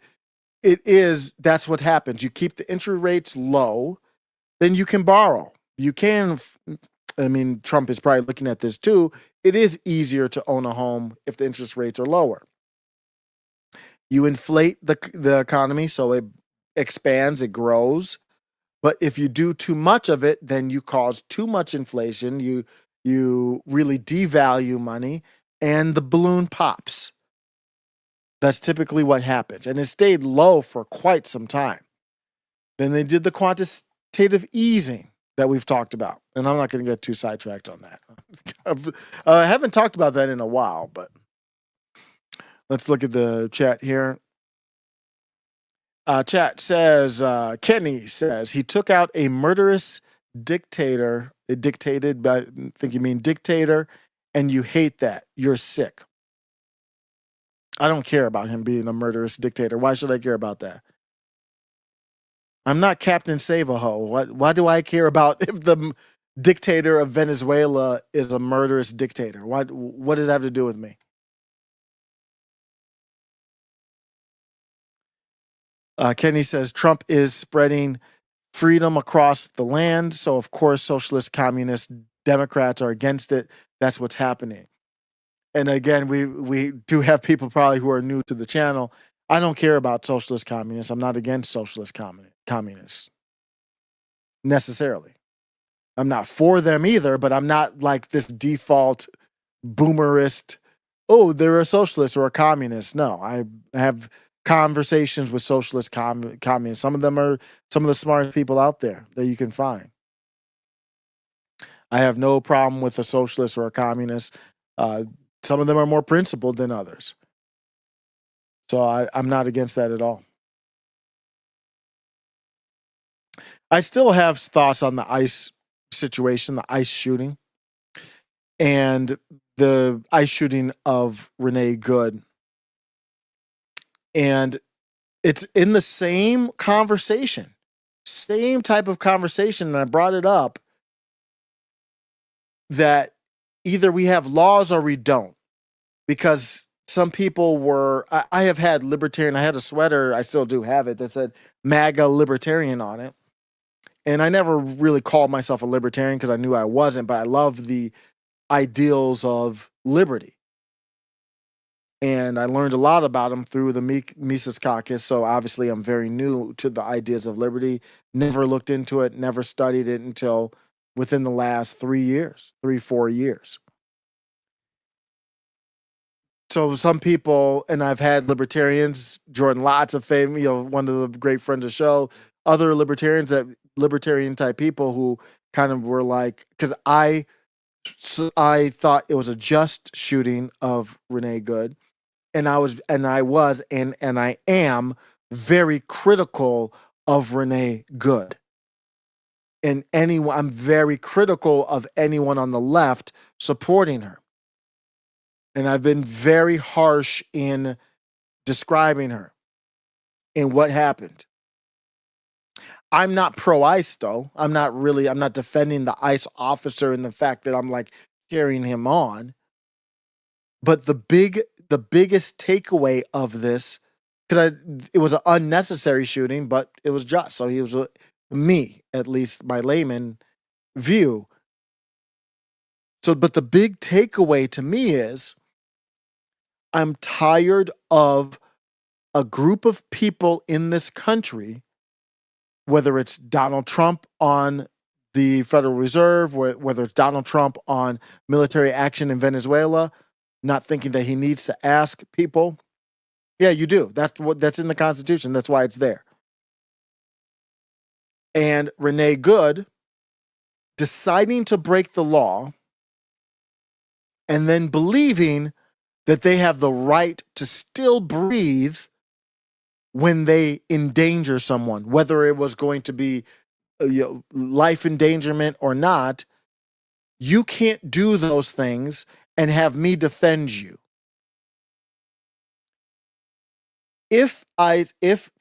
that's what happens. You keep the interest rates low, then you can borrow. Trump is probably looking at this too. It is easier to own a home if the interest rates are lower. You inflate the economy so it expands, it grows. But if you do too much of it, then you cause too much inflation. You really devalue money. and the balloon pops. That's typically what happens. And it stayed low for quite some time. Then they did the quantitative easing that we've talked about. And I'm not going to get too sidetracked on that. I haven't talked about that in a while, but let's look at the chat here. Chat says, Kenny says, he took out a murderous dictator. It dictated, but I think you mean dictator, and you hate that. You're sick. I don't care about him being a murderous dictator. Why should I care about that? I'm not Captain Save-A-Ho. Why do I care about if the dictator of Venezuela is a murderous dictator? What does that have to do with me? Kenny says Trump is spreading freedom across the land. So, of course, socialist, communist, Democrats are against it. That's what's happening. And again, we do have people probably who are new to the channel. I don't care about socialist communists. I'm not against socialist communists necessarily. I'm not for them either, but I'm not like this default boomerist, oh, they're a socialist or a communist. No, I have conversations with socialist communists. Some of them are some of the smartest people out there that you can find. I have no problem with a socialist or a communist. Some of them are more principled than others. So I'm not against that at all. I still have thoughts on the ICE situation, the ICE shooting, and the ICE shooting of Renee Good. And it's in the same conversation, same type of conversation. And I brought it up that either we have laws or we don't, because some people were, I have had libertarian, I had a sweater, I still do have it, that said MAGA libertarian on it. And I never really called myself a libertarian because I knew I wasn't, but I love the ideals of liberty. And I learned a lot about them through the Mises Caucus. So obviously I'm very new to the ideas of liberty. Never looked into it, never studied it until within the last 4 years. So some people, and I've had libertarians, Jordan, lots of fame, one of the great friends of the show, other libertarians, that libertarian type people who kind of were like, because I thought it was a just shooting of Renee Good. And I am very critical of Renee Good. And I'm very critical of anyone on the left supporting her. And I've been very harsh in describing her and what happened. I'm not pro-ICE though. I'm not defending the ICE officer and the fact that I'm like cheering him on. But the biggest takeaway of this, because it was an unnecessary shooting, but it was just. So he was me, at least my layman view. So, but the big takeaway to me is I'm tired of a group of people in this country, whether it's Donald Trump on the Federal Reserve, whether it's Donald Trump on military action in Venezuela, not thinking that he needs to ask people. Yeah, you do. That's in the Constitution. That's why it's there. And Renee Good deciding to break the law and then believing that they have the right to still breathe when they endanger someone, whether it was going to be life endangerment or not. You can't do those things and have me defend you. If,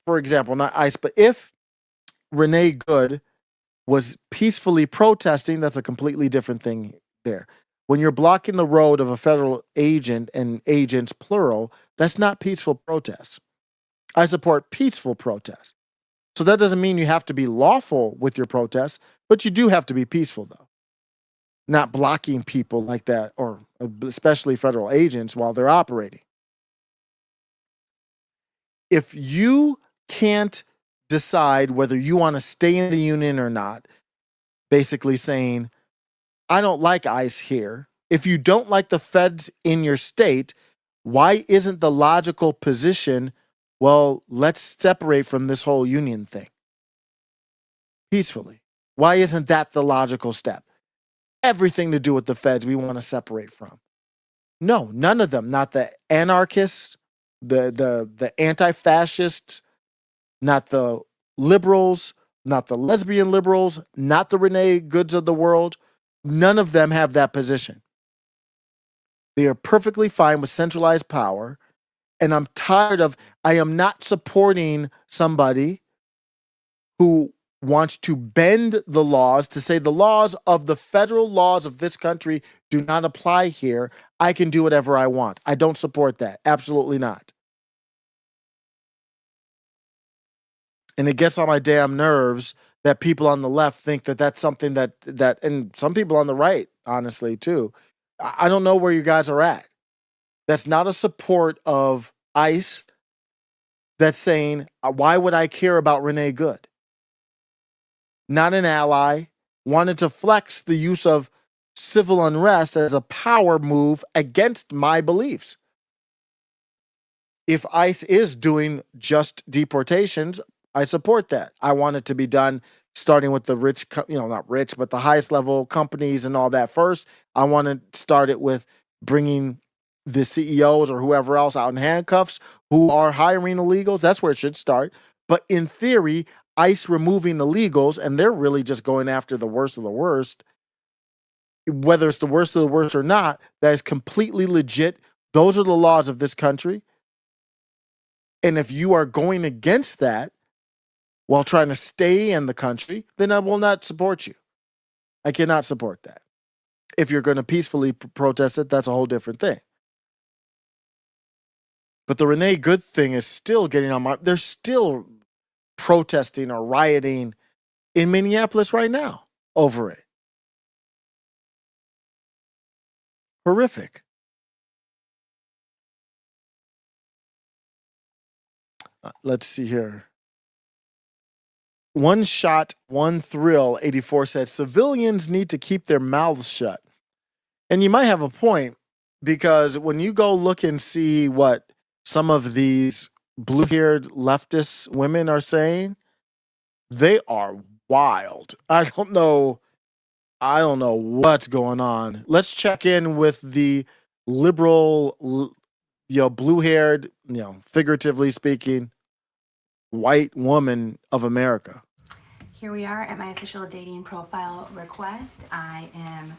for example, not ICE, but if Renee Good was peacefully protesting, that's a completely different thing there. When you're blocking the road of a federal agent and agents, plural, that's not peaceful protest. I support peaceful protest. So that doesn't mean you have to be lawful with your protest, but you do have to be peaceful, though. Not blocking people like that, or especially federal agents while they're operating. If you can't decide whether you want to stay in the union or not, basically saying, I don't like ICE here, If you don't like the feds in your state, why isn't the logical position, well, let's separate from this whole union thing peacefully? Why isn't that the logical step? Everything to do with the feds we want to separate from. No, none of them. Not the anarchists, the anti-fascists, not the liberals, not the lesbian liberals, not the Renee Goods of the world. None of them have that position. They are perfectly fine with centralized power. And I'm tired of, I am not supporting somebody who wants to bend the laws to say the laws of the federal laws of this country do not apply here. I can do whatever I want. I don't support that. Absolutely not. And it gets on my damn nerves that people on the left think that that's something that, and some people on the right, honestly, too. I don't know where you guys are at. That's not a support of ICE. That's saying, why would I care about Renee Good? Not an ally, wanted to flex the use of civil unrest as a power move against my beliefs. If ICE is doing just deportations, I support that. I want it to be done starting with the rich, not rich, but the highest level companies and all that first. I want to start it with bringing the CEOs or whoever else out in handcuffs who are hiring illegals. That's where it should start. But in theory, ICE removing illegals, and they're really just going after the worst of the worst, whether it's the worst of the worst or not, that is completely legit. Those are the laws of this country. And if you are going against that while trying to stay in the country, then I will not support you. I cannot support that. If you're going to peacefully protest it, that's a whole different thing. But the Renee Good thing is still getting on my... They're still protesting or rioting in Minneapolis right now over it. Horrific. Let's see here. One shot, one thrill, 84 said, civilians need to keep their mouths shut. And you might have a point, because when you go look and see what some of these blue-haired leftist women are saying, they are wild. I don't know what's going on. Let's check in with the liberal, blue-haired, figuratively speaking, white woman of America.
Here we are at my official dating profile request. I am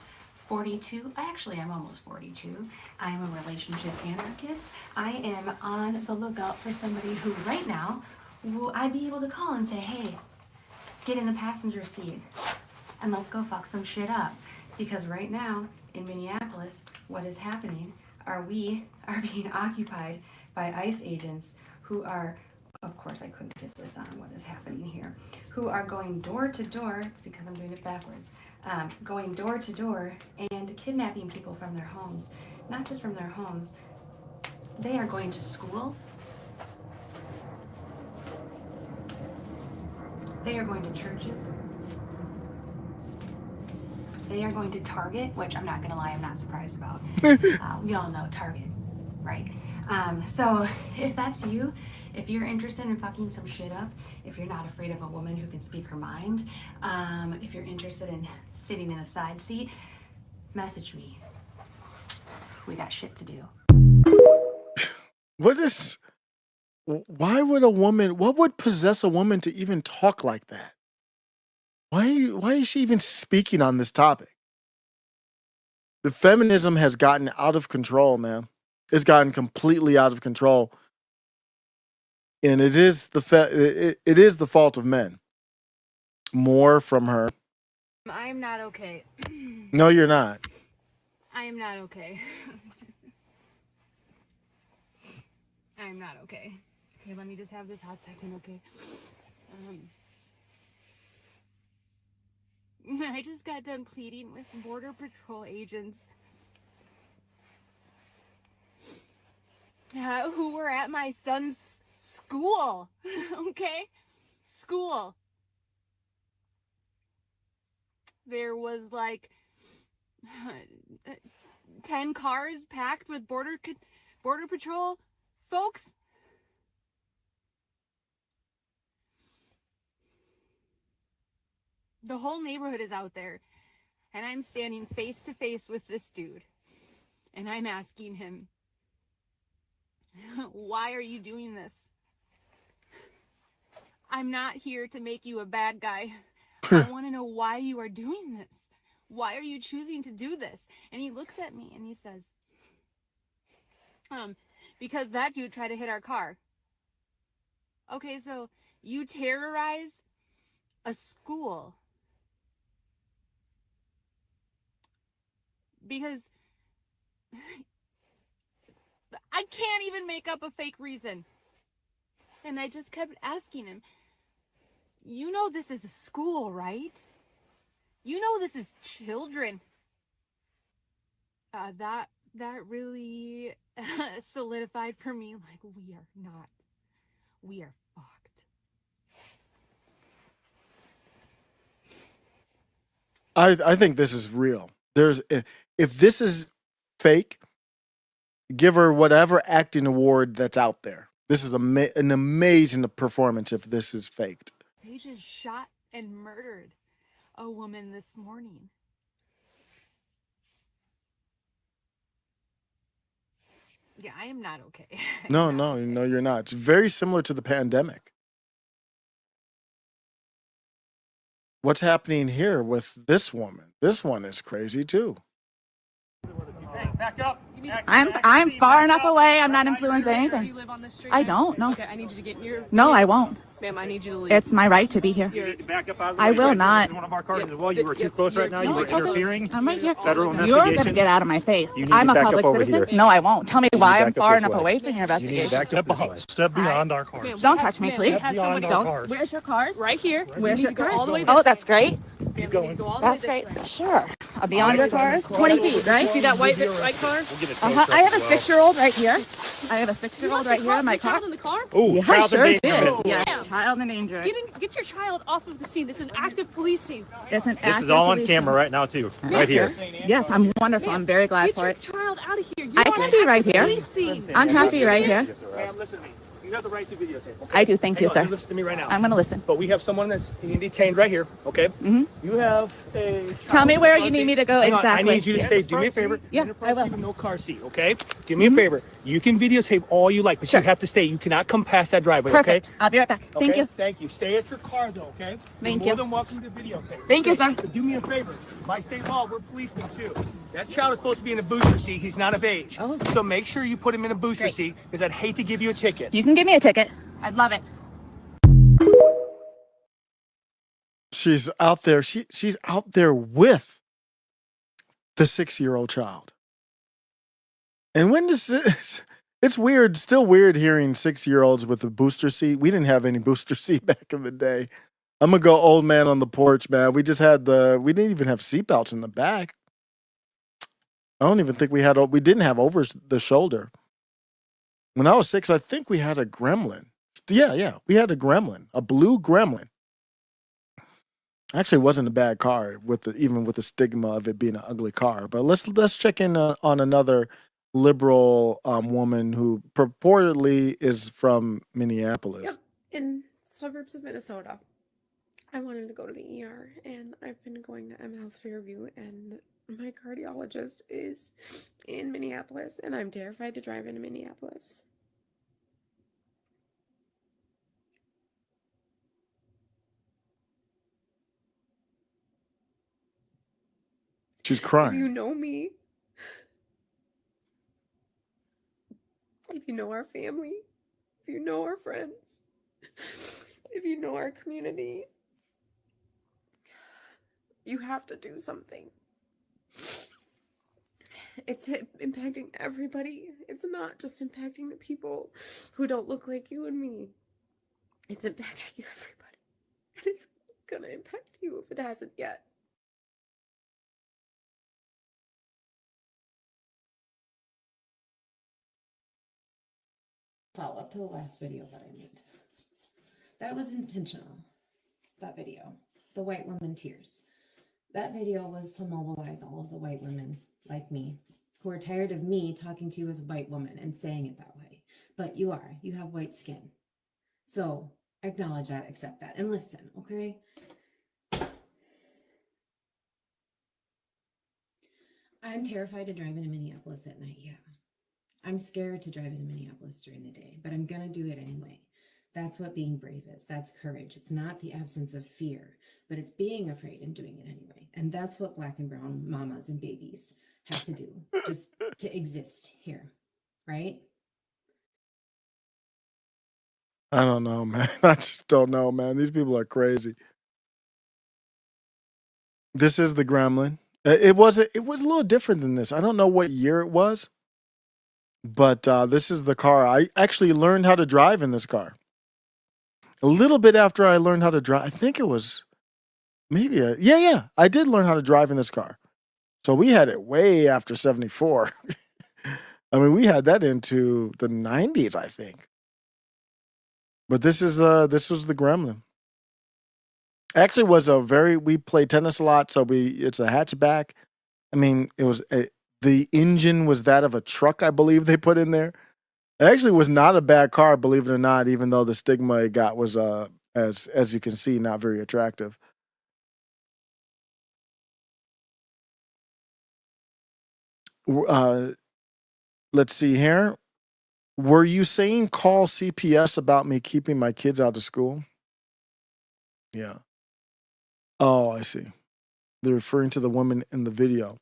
42. I'm almost 42. I am a relationship anarchist. I am on the lookout for somebody who right now will I be able to call and say, hey, get in the passenger seat and let's go fuck some shit up. Because right now in Minneapolis, what is happening are we are being occupied by ICE agents who are, of course I couldn't get this on what is happening here, who are going door to door, it's because I'm doing it backwards, going door to door and kidnapping people from their homes. Not just from their homes, they are going to schools, they are going to churches, they are going to Target, which I'm not gonna lie, I'm not surprised about. We all know Target, right? So if that's you, if you're interested in fucking some shit up, if you're not afraid of a woman who can speak her mind, if you're interested in sitting in a side seat, message me. We got shit to do.
Why would what would possess a woman to even talk like that? Why is she even speaking on this topic? The feminism has gotten out of control, man. It's gotten completely out of control. And it is the fault of men. More from her.
I'm not okay.
No, you're not.
I am not okay. I'm not okay. Okay, let me just have this hot second, okay? I just got done pleading with Border Patrol agents who were at my son's school, okay? School. There was like 10 cars packed with border patrol folks. The whole neighborhood is out there, and I'm standing face to face with this dude, and I'm asking him, why are you doing this? I'm not here to make you a bad guy. I want to know why you are doing this. Why are you choosing to do this? And he looks at me and he says, because that dude tried to hit our car. Okay, so you terrorize a school because I can't even make up a fake reason. And I just kept asking him, you know this is a school, right? You know this is children. That really solidified for me, like, we are fucked.
I think this is real. If this is fake, give her whatever acting award that's out there. This is an amazing performance if this is faked.
They just shot and murdered a woman this morning. Yeah, I am not okay.
No, you're not. It's very similar to the pandemic. What's happening here with this woman? This one is crazy too.
Hey, back up.
I'm far enough away. I'm not influencing
Do
anything.
you live on this street?
I don't. No.
Okay, I need you to get in your.
No, I won't.
Ma'am, I need you to leave.
It's my right to be here.
You need to back up out of the
I
way.
will
This is
not.
one of our cars as well. You were too close right now. You
No,
were
it's okay.
interfering.
I'm right here.
Federal
You're gonna
investigation.
get out of my face.
You need
I'm
to
a
back up
public
over
citizen.
here.
No, I won't. Tell me
You need
why
to
I'm
back up
far
this
enough
way.
away from your
You need to
investigation.
back up this way.
Step beyond our cars.
Don't touch me,
Ma'am,
please.
we have
Beyond
somebody
our
Don't.
cars.
Where's your cars?
right here.
Where's
You
your
need to go
cars?
all the way
Oh,
this
that's
way.
great.
Ma'am,
going.
you need to go all the
That's
way
great.
this way.
Sure. Beyond your cars? 20 feet, right?
See that white car?
I have a 6-year-old right here. I have a 6-year-old right here in my
Your
car.
child in the car?
Ooh,
Yeah, I
child
sure
endangerment.
did. Yeah,
Ma'am.
child endangerment.
Get your child off of the scene. This is an active police scene.
It's an
This is all on camera right now too. Right here.
Yes, I'm wonderful. I'm very glad
Get
for
your
it.
child out of here. You
I
are
can
an
be right
active
here.
police scene.
I'm happy right here.
Ma'am, listen to me. You have the right to videotape. Okay?
I do. Thank you,
Hang on,
sir.
listen to me right now.
I'm going to listen.
But we have someone that's being detained right here. Okay.
Mhm.
You have a.
Tell me
child
where
in the
you
front
need
seat.
me to go
Hang on,
exactly.
I need you to stay. Do me a favor.
Yeah,
In the front
I will.
seat with no car seat. Okay. Do me a favor. You can videotape all you like, but
Sure.
you have to stay. You cannot come past that driveway.
Perfect.
Okay.
I'll be right back. Thank
Okay?
you.
Thank you. Stay at your car though, okay?
Thank
You're
you.
more than welcome to videotape.
Thank you, sir.
But do me a favor. By state law, we're policemen too. That child is supposed to be in a booster seat. He's not of age.
Oh.
So make sure you put him in a booster
Great.
seat because I'd hate to give you a ticket.
You can give me a ticket. I'd love it.
She's out there. She's out there with the 6-year-old child. And when this it's weird, still weird hearing 6-year-olds with a booster seat. We didn't have any booster seat back in the day. I'm gonna go old man on the porch, man. We didn't even have seatbelts in the back. I don't even think we didn't have over the shoulder. When I was 6, I think we had a Gremlin. Yeah, we had a Gremlin, a blue Gremlin. Actually, it wasn't a bad car even with the stigma of it being an ugly car. But let's check in on another liberal woman who purportedly is from Minneapolis.
Yep, in suburbs of Minnesota. I wanted to go to the ER, and I've been going to mHealth Fairview, and my cardiologist is in Minneapolis, and I'm terrified to drive into Minneapolis.
She's
If you
crying.
know me, if you know our family, if you know our friends, if you know our community, you have to do something. It's impacting everybody. It's not just impacting the people who don't look like you and me. It's impacting everybody. And it's gonna impact you if it hasn't yet.
Follow up to the last video that I made. That was intentional, that video. The white woman tears. That video was to mobilize all of the white women like me who are tired of me talking to you as a white woman and saying it that way. But you have white skin. So acknowledge that, accept that, and listen, okay? I'm terrified to drive into Minneapolis at night, yeah. I'm scared to drive into Minneapolis during the day, but I'm gonna do it anyway. That's what being brave is. That's courage. It's not the absence of fear, but it's being afraid and doing it anyway. And that's what Black and brown mamas and babies have to do just to exist here, right?
I don't know, man. I just don't know, man. These people are crazy. This is the Gremlin. It was a little different than this. I don't know what year it was, but this is the car. I actually learned how to drive in this car. A little bit after I learned how to drive, I think it was maybe I did learn how to drive in this car. So we had it way after 74. I mean, we had that into the 90s, I think. But this was the Gremlin. Actually was we played tennis a lot, so it's a hatchback. I mean, the engine was that of a truck, I believe they put in there. It actually was not a bad car, believe it or not, even though the stigma it got was, as you can see, not very attractive. Let's see here. Were you saying call CPS about me keeping my kids out of school? Yeah. Oh, I see. They're referring to the woman in the video.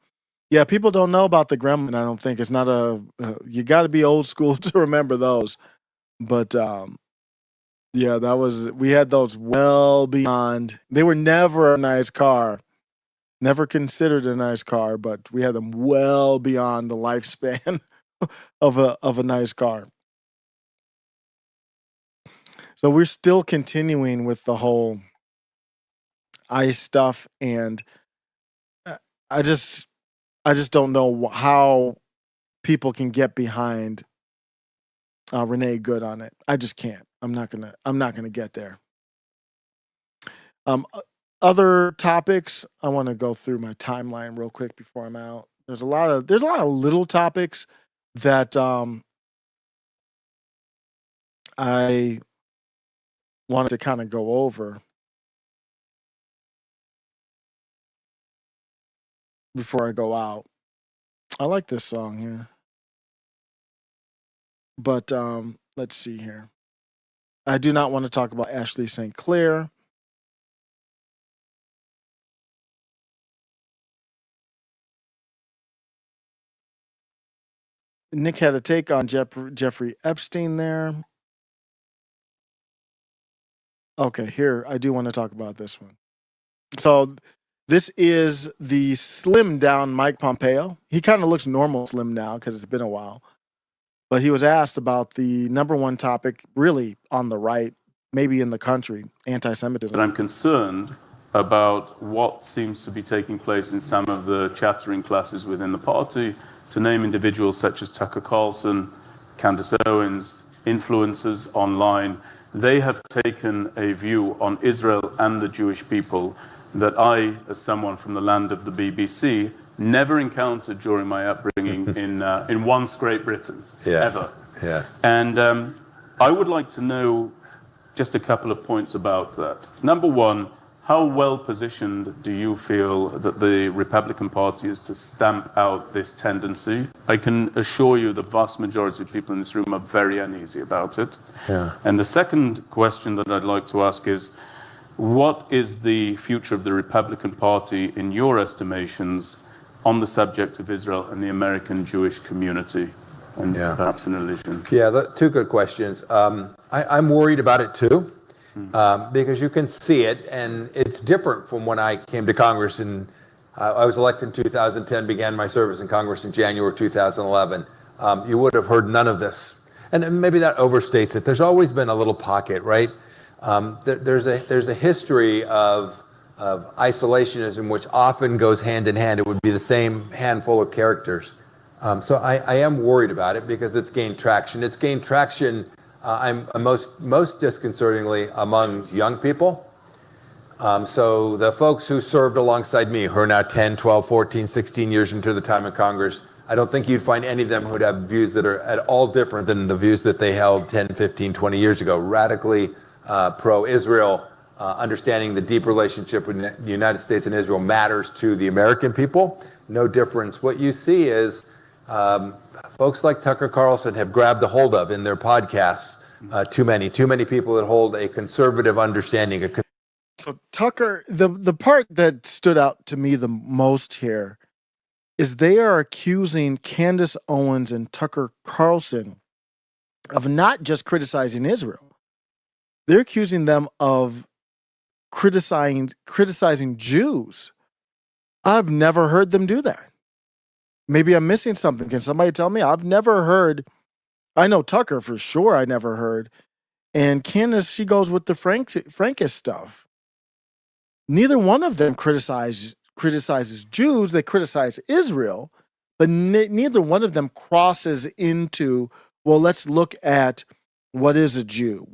Yeah, people don't know about the Gremlin, I don't think. It's not you got to be old school to remember those. But yeah, we had those well beyond. They were never a nice car. Never considered a nice car, but we had them well beyond the lifespan of a nice car. So we're still continuing with the whole ICE stuff, and I just don't know how people can get behind Renee Good on it. I just can't. I'm not gonna get there. Other topics. I want to go through my timeline real quick before I'm out. There's a lot of little topics that I wanted to kind of go over before I go out. I like this song here. But let's see here. I do not want to talk about Ashley St. Clair. Nick had a take on Jeffrey Epstein there. Okay, here, I do want to talk about this one. So this is the slimmed down Mike Pompeo. He kind of looks normal slim now because it's been a while. But he was asked about the number one topic, really on the right, maybe in the country, anti-Semitism.
But I'm concerned about what seems to be taking place in some of the chattering classes within the party, to name individuals such as Tucker Carlson, Candace Owens, influencers online. They have taken a view on Israel and the Jewish people that I, as someone from the land of the BBC, never encountered during my upbringing in once Great Britain, ever.
Yes.
And I would like to know just a couple of points about that. Number one, how well positioned do you feel that the Republican Party is to stamp out this tendency? I can assure you the vast majority of people in this room are very uneasy about it.
Yeah.
And the second question that I'd like to ask is, what is the future of the Republican Party in your estimations on the subject of Israel and the American Jewish community? And perhaps an allusion.
Yeah, two good questions. I'm worried about it too, because you can see it, and it's different from when I came to Congress. And I was elected in 2010, began my service in Congress in January 2011. You would have heard none of this. And maybe that overstates it. There's always been a little pocket, right? There's a history of isolationism, which often goes hand in hand. It would be the same handful of characters. So I am worried about it because it's gained traction. It's gained traction, most disconcertingly, among young people. So the folks who served alongside me, who are now 10, 12, 14, 16 years into the time in Congress, I don't think you'd find any of them who'd have views that are at all different than the views that they held 10, 15, 20 years ago. Radically pro-Israel, understanding the deep relationship with the United States and Israel matters to the American people. No difference. What you see is folks like Tucker Carlson have grabbed a hold of in their podcasts too many people that hold a conservative understanding.
So Tucker, the part that stood out to me the most here is they are accusing Candace Owens and Tucker Carlson of not just criticizing Israel. They're accusing them of criticizing Jews. I've never heard them do that. Maybe I'm missing something. Can somebody tell me? I've never heard. I know Tucker for sure. I never heard. And Candace, she goes with the frankest stuff. Neither one of them criticizes Jews. They criticize Israel, but neither one of them crosses into, well, let's look at what is a Jew.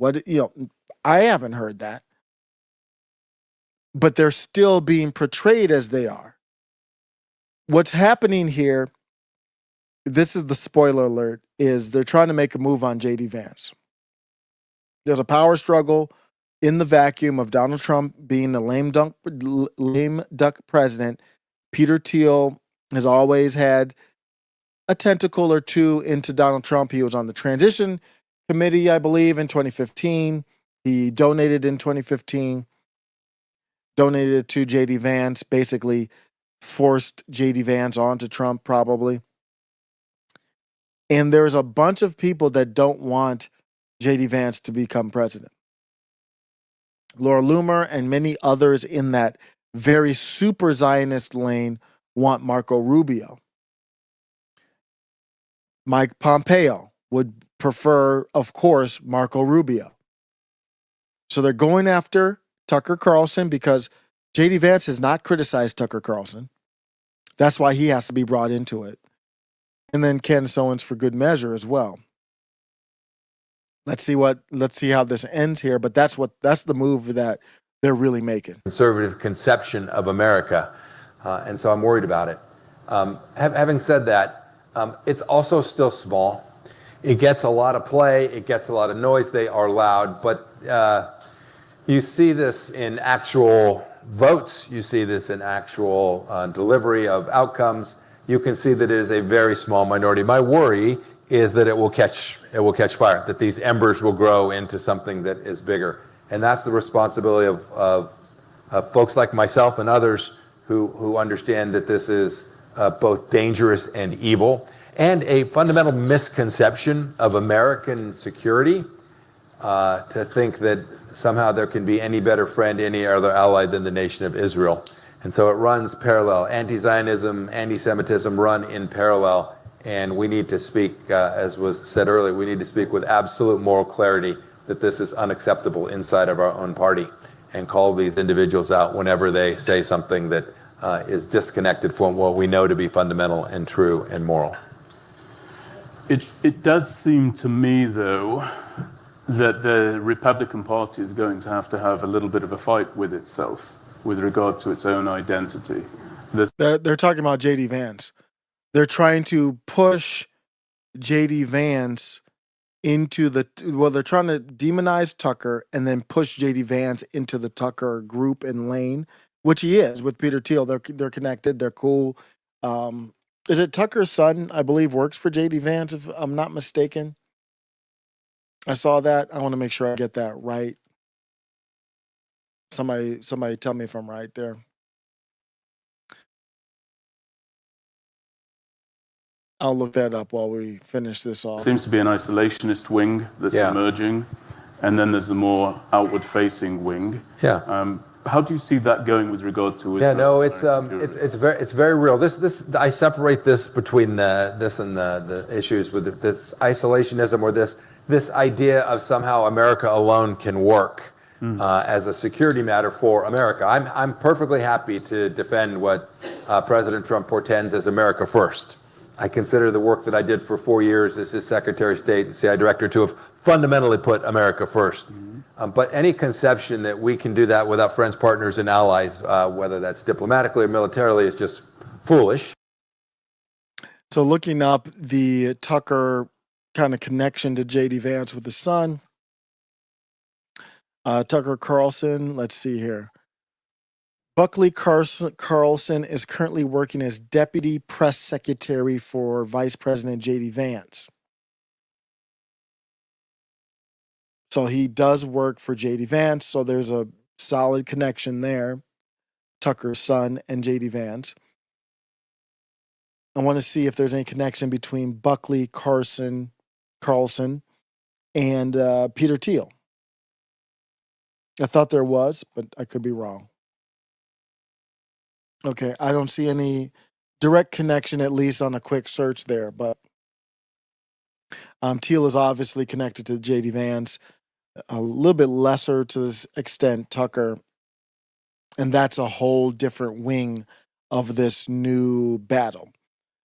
I haven't heard that. But they're still being portrayed as they are. What's happening here, this is the spoiler alert, is they're trying to make a move on J.D. Vance. There's a power struggle in the vacuum of Donald Trump being a lame duck president. Peter Thiel has always had a tentacle or two into Donald Trump. He was on the transition committee, I believe, in 2015. He donated in 2015, donated to J.D. Vance, basically forced J.D. Vance onto Trump probably. And there's a bunch of people that don't want J.D. Vance to become president. Laura Loomer and many others in that very super Zionist lane want Marco Rubio. Mike Pompeo would prefer, of course, Marco Rubio. So they're going after Tucker Carlson because J.D. Vance has not criticized Tucker Carlson. That's why he has to be brought into it. And then Candace Owens for good measure as well. Let's see how this ends here, but that's the move that they're really making.
Conservative conception of America, and so I'm worried about it. Having said that, it's also still small. It gets a lot of play. It gets a lot of noise. They are loud, but you see this in actual votes. You see this in actual delivery of outcomes. You can see that it is a very small minority. My worry is that it will catch fire, that these embers will grow into something that is bigger. And that's the responsibility of folks like myself and others who understand that this is both dangerous and evil, and a fundamental misconception of American security, to think that somehow there can be any better friend, any other ally than the nation of Israel. And so it runs parallel. Anti-Zionism, anti-Semitism run in parallel. And we need to speak, as was said earlier, we need to speak with absolute moral clarity that this is unacceptable inside of our own party, and call these individuals out whenever they say something that is disconnected from what we know to be fundamental and true and moral.
It does seem to me, though, that the Republican Party is going to have a little bit of a fight with itself with regard to its own identity.
They're talking about J.D. Vance. They're trying to push J.D. Vance into they're trying to demonize Tucker and then push J.D. Vance into the Tucker group and lane, which he is with Peter Thiel. They're connected. They're cool. Is it Tucker's son, I believe, works for J.D. Vance, if I'm not mistaken? I saw that. I want to make sure I get that right. Somebody tell me if I'm right there. I'll look that up while we finish this off.
Seems to be an isolationist wing that's emerging, and then there's a more outward-facing wing.
Yeah.
How do you see that going with regard to Israel?
Yeah, no, it's very real. This I separate this between this and the issues with this isolationism, or this idea of somehow America alone can work as a security matter for America. I'm perfectly happy to defend what President Trump portends as America first. I consider the work that I did for 4 years as his Secretary of State and CIA Director to have fundamentally put America first. But any conception that we can do that without friends, partners, and allies, whether that's diplomatically or militarily, is just foolish.
So looking up the Tucker kind of connection to J.D. Vance with his son, Tucker Carlson, let's see here. Buckley Carlson is currently working as deputy press secretary for Vice President J.D. Vance. So he does work for J.D. Vance, so there's a solid connection there. Tucker's son and J.D. Vance. I want to see if there's any connection between Buckley Carlson and Peter Thiel. I thought there was, but I could be wrong. Okay, I don't see any direct connection, at least on a quick search there, but Thiel is obviously connected to J.D. Vance, a little bit lesser to this extent Tucker, and that's a whole different wing of this new battle.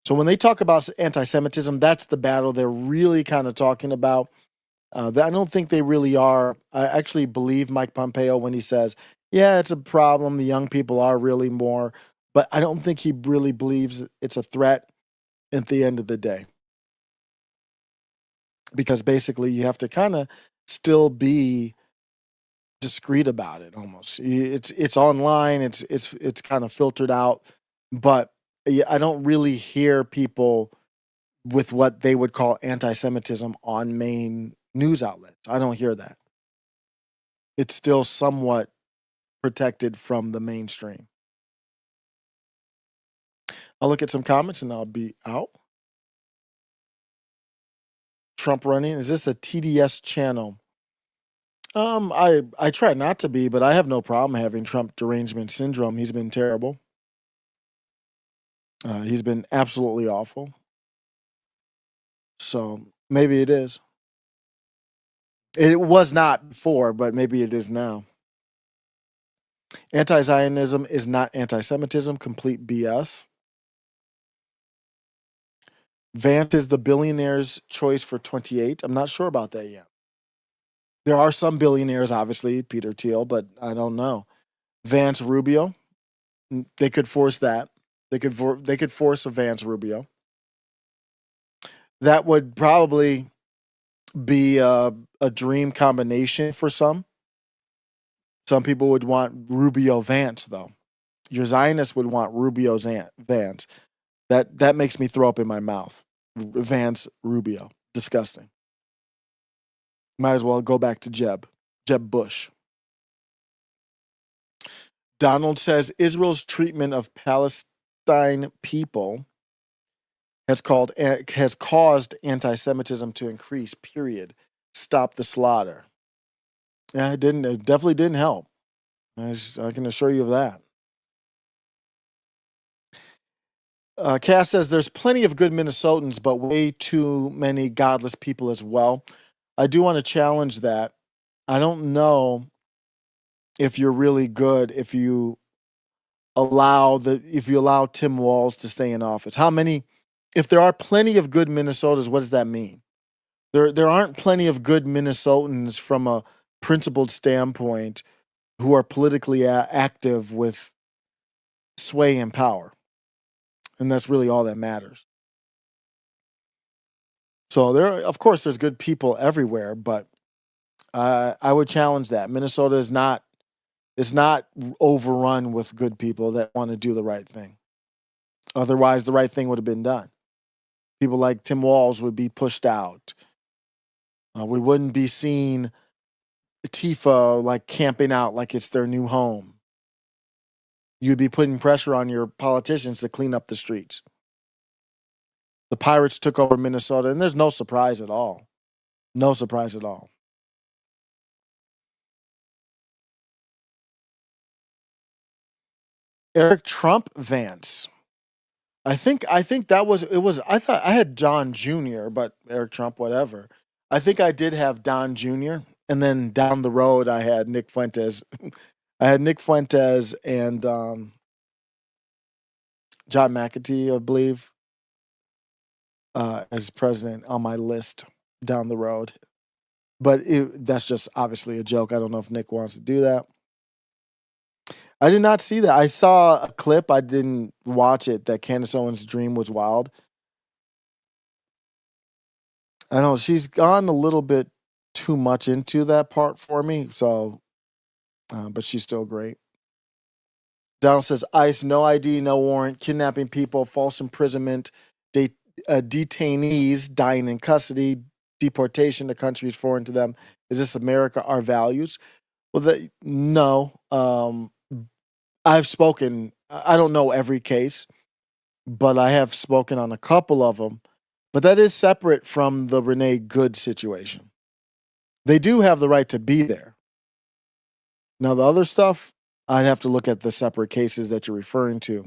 So when they talk about anti-Semitism, that's the battle they're really kind of talking about. I don't think they really are. I actually believe Mike Pompeo when he says, yeah, it's a problem. The young people are really more, but I don't think he really believes it's a threat at the end of the day. Because basically you have to kind of still be discreet about it almost. It's online, it's kind of filtered out, but I don't really hear people with what they would call anti-Semitism on main news outlets. I don't hear that. It's still somewhat protected from the mainstream. I'll look at some comments and I'll be out. Trump running. Is this a TDS channel? I try not to be, but I have no problem having Trump derangement syndrome. He's been terrible. He's been absolutely awful. So maybe it is. It was not before, but maybe it is now. Anti-Zionism is not anti-Semitism, complete BS. Vance is the billionaire's choice for 28. I'm not sure about that yet. There are some billionaires, obviously, Peter Thiel, but I don't know. Vance Rubio, they could force that. They could force a Vance Rubio. That would probably be a dream combination for some. Some people would want Rubio Vance, though. Your Zionists would want Rubio Vance. That makes me throw up in my mouth. Vance Rubio. Disgusting. Might as well go back to Jeb Bush. Donald says Israel's treatment of Palestine people has caused anti-Semitism to increase, period. Stop the slaughter. Yeah, it definitely didn't help. I can assure you of that. Cass says there's plenty of good Minnesotans, but way too many godless people as well. I do want to challenge that. I don't know if you're really good if you allow Tim Walz to stay in office. How many? If there are plenty of good Minnesotans, what does that mean? There aren't plenty of good Minnesotans from a principled standpoint who are politically active with sway and power. And that's really all that matters. So of course, there's good people everywhere, but I would challenge that. Minnesota is not overrun with good people that want to do the right thing. Otherwise, the right thing would have been done. People like Tim Walz would be pushed out. We wouldn't be seeing Tifa like camping out like it's their new home. You'd be putting pressure on your politicians to clean up the streets. The Pirates took over Minnesota, and there's no surprise at all. No surprise at all. Eric Trump Vance. I think that was it was I thought I had Don Jr., but Eric Trump, whatever. I think I did have Don Jr., and then down the road I had Nick Fuentes. I had Nick Fuentes and John McAtee, I believe, as president on my list down the road. But that's just obviously a joke. I don't know if Nick wants to do that. I did not see that. I saw a clip. I didn't watch it. That Candace Owens' dream was wild. I know she's gone a little bit too much into that part for me. So, but she's still great. Donald says ICE, no ID, no warrant, kidnapping people, false imprisonment, detainees dying in custody, deportation to countries foreign to them. Is this America? Our values? Well, no. I've spoken. I don't know every case, but I have spoken on a couple of them. But that is separate from the Renee Good situation. They do have the right to be there. Now, the other stuff, I'd have to look at the separate cases that you're referring to.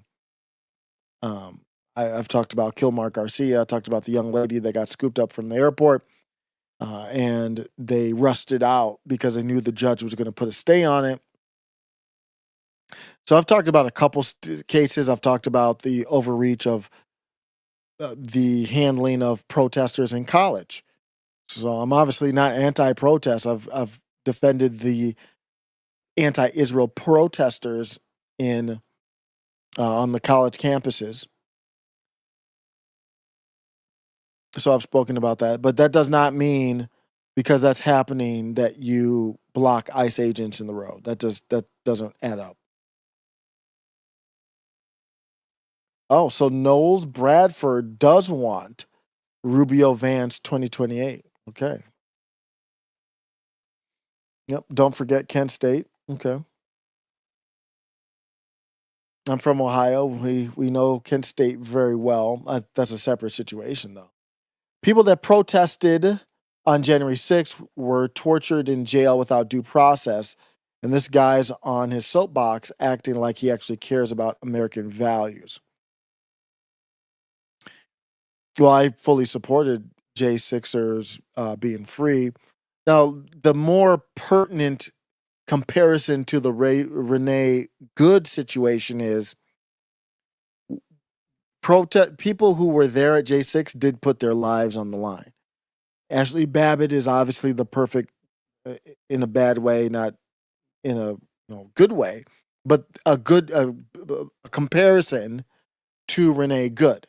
I've talked about Kilmar Garcia. I talked about the young lady that got scooped up from the airport, and they rushed out because they knew the judge was going to put a stay on it. So I've talked about a couple cases. I've talked about the overreach of the handling of protesters in college. So I'm obviously not anti-protest. I've defended the anti-Israel protesters in on the college campuses. So I've spoken about that, but that does not mean because that's happening that you block ICE agents in the road. That doesn't add up. Oh, so Knowles Bradford does want Rubio Vance 2028. Okay. Yep. Don't forget Kent State. Okay. I'm from Ohio. We know Kent State very well. That's a separate situation, though. People that protested on January 6th were tortured in jail without due process. And this guy's on his soapbox acting like he actually cares about American values. Well, I fully supported J6ers being free. Now, the more pertinent comparison to the Renee Good situation is people who were there at J6 did put their lives on the line. Ashley Babbitt is obviously the perfect, in a bad way, not in a good way, but a good comparison to Renee Good.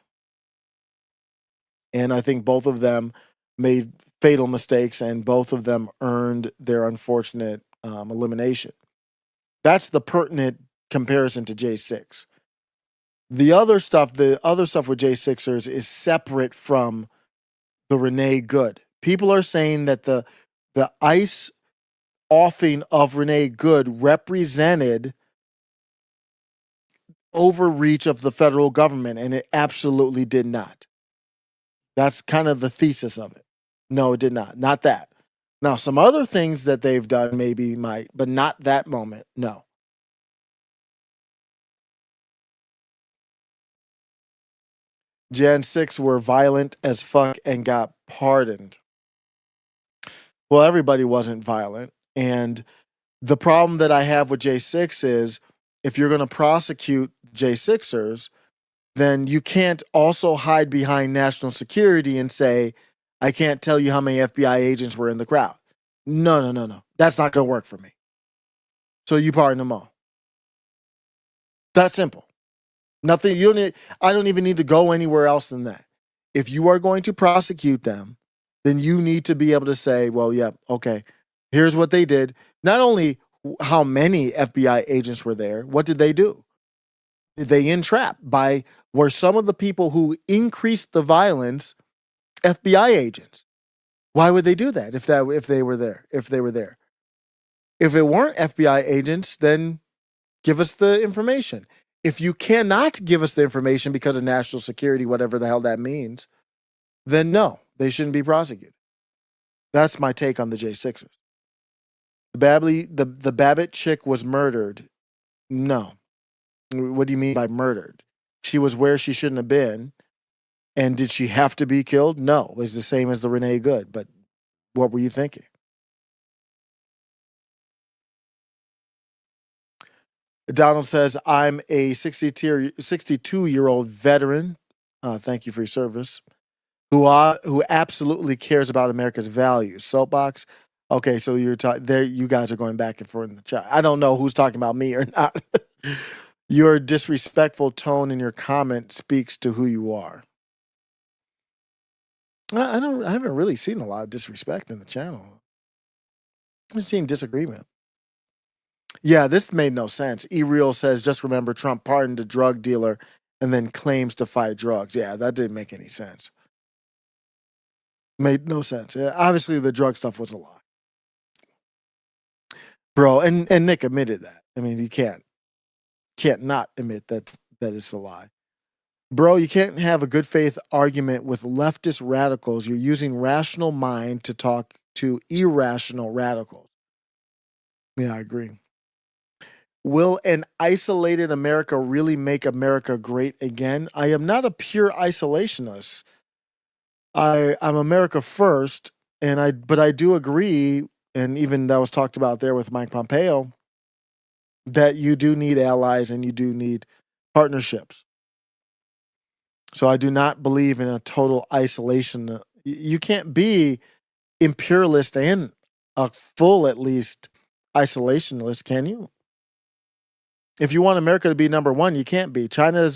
And I think both of them made fatal mistakes, and both of them earned their unfortunate elimination. That's the pertinent comparison to J6. The other stuff with J6ers is separate from the Renee Good. People are saying that the ICE offing of Renee Good represented overreach of the federal government, and it absolutely did not. That's kind of the thesis of it. No, it did not. Not that. Now, some other things that they've done maybe might, but not that moment. No. Jan 6 were violent as fuck and got pardoned. Well, everybody wasn't violent. And the problem that I have with J6 is if you're going to prosecute J6ers, then you can't also hide behind national security and say, I can't tell you how many FBI agents were in the crowd. No. That's not going to work for me. So you pardon them all. That's simple. Nothing. I don't even need to go anywhere else than that. If you are going to prosecute them, then you need to be able to say, well, yeah, okay, here's what they did. Not only how many FBI agents were there, what did they do? They entrap were some of the people who increased the violence FBI agents. Why would they do that if they were there? If it weren't FBI agents, then give us the information. If you cannot give us the information because of national security, whatever the hell that means, then no, they shouldn't be prosecuted. That's my take on the J6ers. The Babbitt chick was murdered. No. What do you mean by murdered? She was where she shouldn't have been. And did she have to be killed? No. It's the same as the Renee Good. But what were you thinking? Donald says, I'm a 62-year-old veteran. Thank you for your service. Who absolutely cares about America's values. Soapbox. Okay, so you're there. You guys are going back and forth in the chat. I don't know who's talking about me or not. Your disrespectful tone in your comment speaks to who you are. I haven't really seen a lot of disrespect in the channel. I've seen disagreement. Yeah, this made no sense. E-Real says, just remember Trump pardoned a drug dealer and then claims to fight drugs. Yeah, that didn't make any sense. Made no sense. Obviously, the drug stuff was a lie. Bro, and Nick admitted that. I mean, you can't not admit that it's a lie. Bro, you can't have a good faith argument with leftist radicals. You're using rational mind to talk to irrational radicals. Yeah, I agree. Will an isolated America really make America great again? I am not a pure isolationist. I'm America first, but I do agree, and even that was talked about there with Mike Pompeo, that you do need allies and you do need partnerships. So I do not believe in a total isolation. You can't be imperialist and a full, at least, isolationist, can you? If you want America to be number one, you can't be. China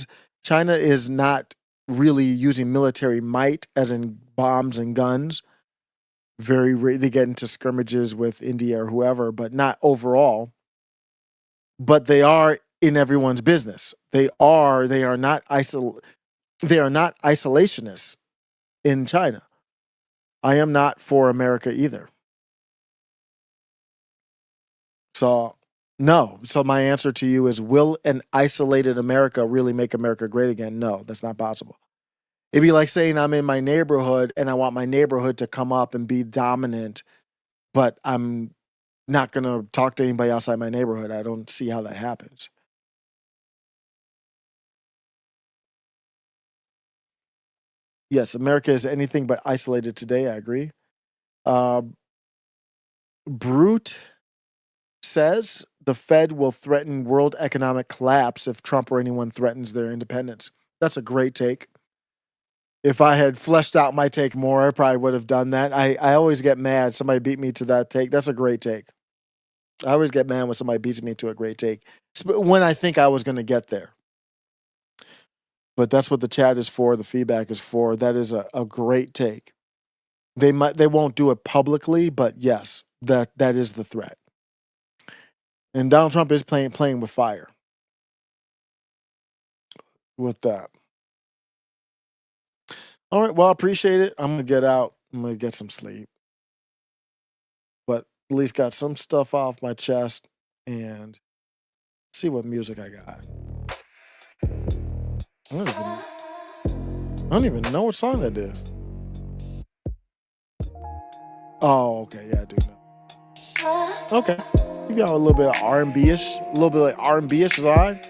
is not really using military might, as in bombs and guns. They get into skirmishes with India or whoever, but not overall. But they are in everyone's business. They are not isolationists in China. I am not for America either. So, no. So my answer to you is, will an isolated America really make America great again? No, that's not possible. It'd be like saying I'm in my neighborhood and I want my neighborhood to come up and be dominant, but I'm not going to talk to anybody outside my neighborhood. I don't see how that happens. Yes, America is anything but isolated today. I agree. Brute says the Fed will threaten world economic collapse if Trump or anyone threatens their independence. That's a great take. If I had fleshed out my take more, I probably would have done that. I always get mad. Somebody beat me to that take. That's a great take. I always get mad when somebody beats me to a great take, when I think I was going to get there. But that's what the chat is for. The feedback is for. That is a great take. They won't do it publicly, but yes, that is the threat. And Donald Trump is playing with fire with that. All right, well, I appreciate it. I'm gonna get out. I'm gonna get some sleep, but at least got some stuff off my chest and see what music I got. I don't even know what song that is. Oh, okay, yeah, I do know. Okay, give y'all a little bit of R&B-ish, a little bit like R&B-ish is all right.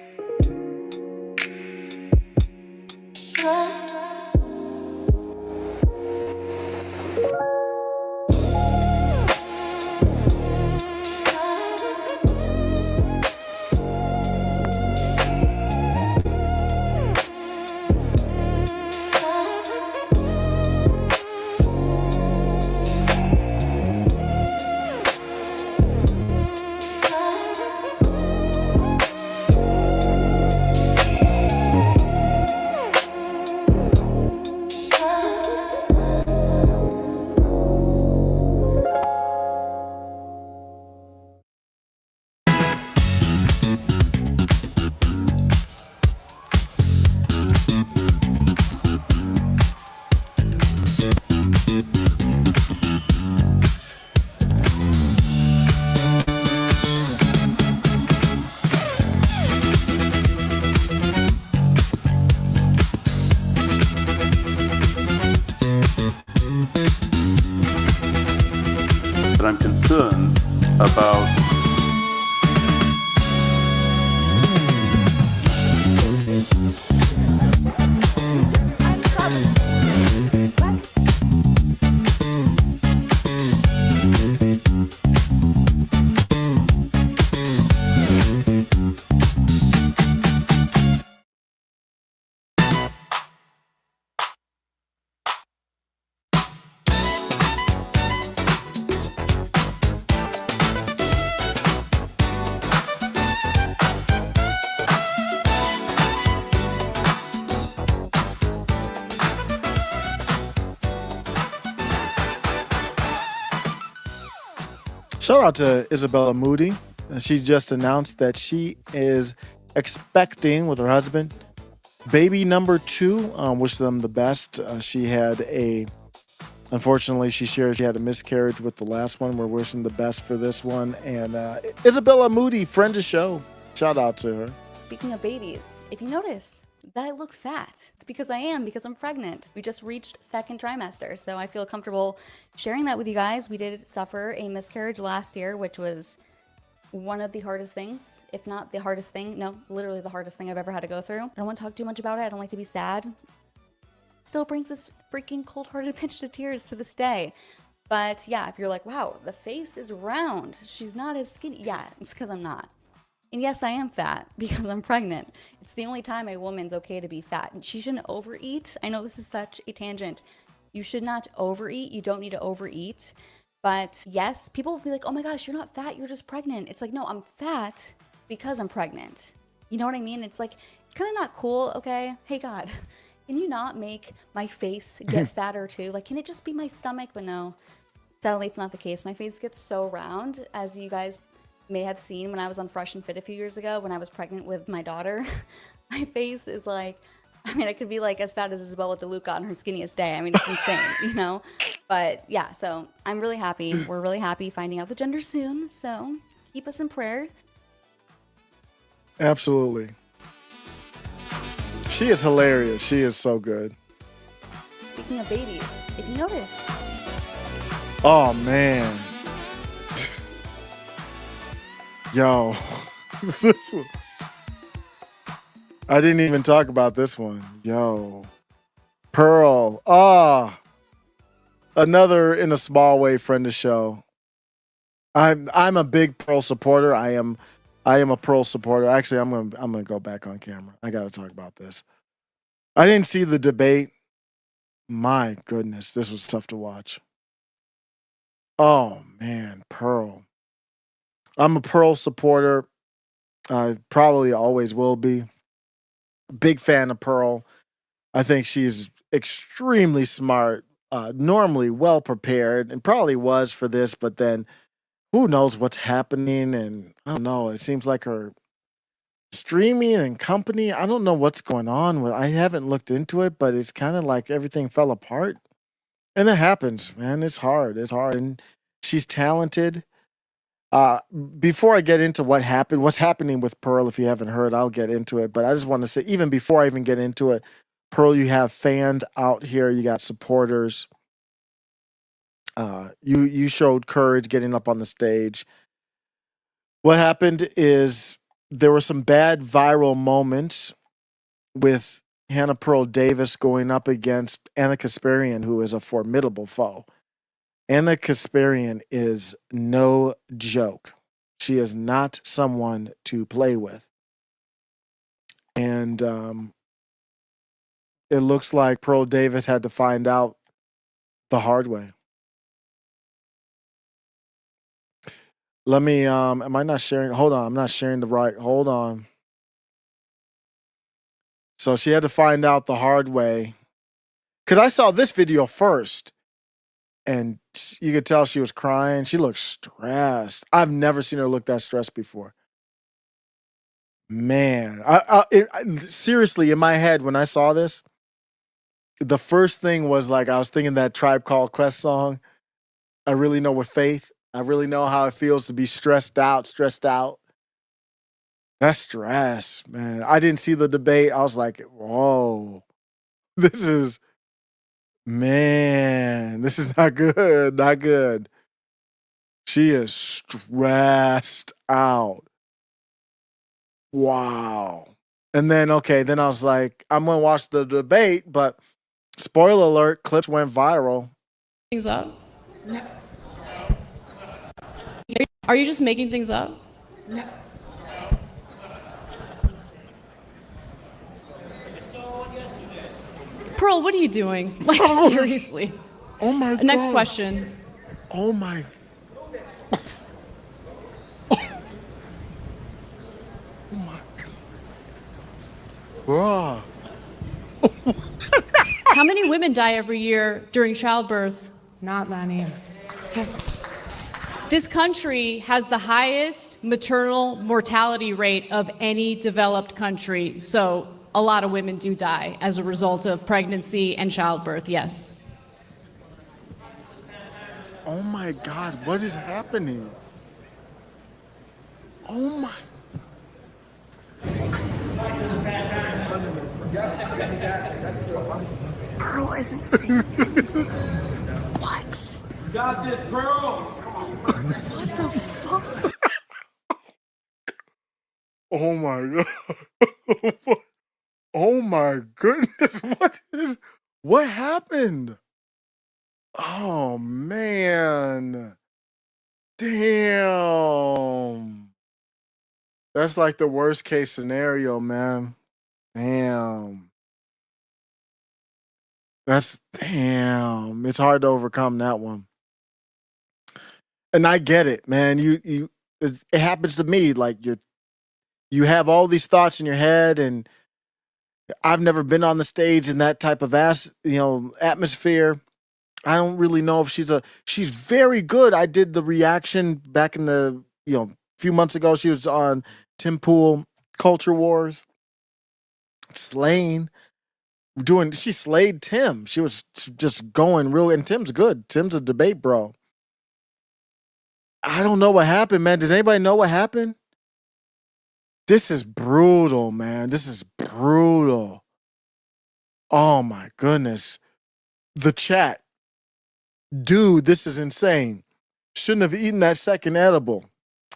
But I'm concerned about
Shout out to Isabella Moody. She just announced that she is expecting with her husband baby number 2. Wish them the best. Unfortunately, she shared she had a miscarriage with the last one. We're wishing the best for this one. And Isabella Moody, friend of the show. Shout out to her.
Speaking of babies, if you notice that I look fat, it's because I'm pregnant. We just reached 2nd trimester, so I feel comfortable sharing that with you guys. We did suffer a miscarriage last year, which was one of the hardest things, if not the hardest thing. No, literally the hardest thing I've ever had to go through. I don't want to talk too much about it. I don't like to be sad. Still brings this freaking cold-hearted bitch to tears to this day. But yeah, if you're like, wow, the face is round, she's not as skinny. Yeah, it's because I'm not. And yes, I am fat because I'm pregnant. It's the only time a woman's okay to be fat. And she shouldn't overeat. I know this is such a tangent. You should not overeat. You don't need to overeat. But yes, people will be like, oh my gosh, you're not fat, you're just pregnant. It's like, no, I'm fat because I'm pregnant. You know what I mean? It's like, it's kind of not cool, okay? Hey, God, can you not make my face get fatter too? Like, can it just be my stomach? But no, sadly, it's not the case. My face gets so round, as you guys may have seen when I was on Fresh and Fit a few years ago when I was pregnant with my daughter. My face is like, I mean, I could be like as fat as Isabella DeLuca on her skinniest day. I mean, it's insane, you know? But yeah, so I'm really happy. We're really happy finding out the gender soon. So keep us in prayer.
Absolutely. She is hilarious. She is so good.
Speaking of babies, if you notice.
Oh, man. Yo. This one. I didn't even talk about this one. Yo. Pearl. Another in a small way friend of the show. I'm a big Pearl supporter. I am a Pearl supporter. Actually, I'm gonna go back on camera. I gotta talk about this. I didn't see the debate. My goodness, this was tough to watch. Oh man, Pearl. I'm a Pearl supporter. I probably always will be. Big fan of Pearl. I think she's extremely smart, normally well prepared, and probably was for this, but then who knows what's happening, and I don't know. It seems like her streaming and company, I don't know what's going on with. I haven't looked into it, but it's kind of like everything fell apart. And it happens, man. It's hard. It's hard. And she's talented. Before I get into what's happening with Pearl, if you haven't heard, I'll get into it. But I just want to say, even before I even get into it, Pearl, you have fans out here. You got supporters. You showed courage getting up on the stage. What happened is there were some bad viral moments with Hannah Pearl Davis going up against Anna Kasparian, who is a formidable foe. Anna Kasparian is no joke. She is not someone to play with. And it looks like Pearl Davis had to find out the hard way. Let me, am I not sharing? Hold on, I'm not sharing the right, hold on. So she had to find out the hard way. Because I saw this video first. And you could tell she was crying. She looked stressed. I've never seen her look that stressed before. Man, seriously, in my head, when I saw this, the first thing was like, I was thinking that Tribe Called Quest song. I really know with Faith. I really know how it feels to be stressed out. That's stress, man. I didn't see the debate. I was like, whoa, this is not good. Not good. She is stressed out. Wow. And then, then I was like, I'm going to watch the debate, but spoiler alert, clips went viral.
Things up? No. Are you just making things up?
No.
Pearl, what are you doing? Like, seriously.
Oh my God.
Next question.
Oh my. Oh my God.
How many women die every year during childbirth?
Not many.
This country has the highest maternal mortality rate of any developed country. So a lot of women do die as a result of pregnancy and childbirth, yes.
Oh my God, what is happening? Oh my.
Pearl isn't saying anything. What?
You got this, Pearl.
What the fuck?
Oh my God. Oh my goodness. What happened? Oh man. Damn. That's like the worst case scenario, man. Damn. Damn. It's hard to overcome that one. And I get it, man. It happens to me. Like you have all these thoughts in your head, and I've never been on the stage in that type of atmosphere. I don't really know if she's very good. I did the reaction back in the, few months ago. She was on Tim Pool Culture Wars. Slaying. She slayed Tim. She was just going real, and Tim's good. Tim's a debate bro. I don't know what happened, man. Did anybody know what happened? This is brutal, man. This is brutal. Oh my goodness. The chat. Dude, this is insane. Shouldn't have eaten that second edible.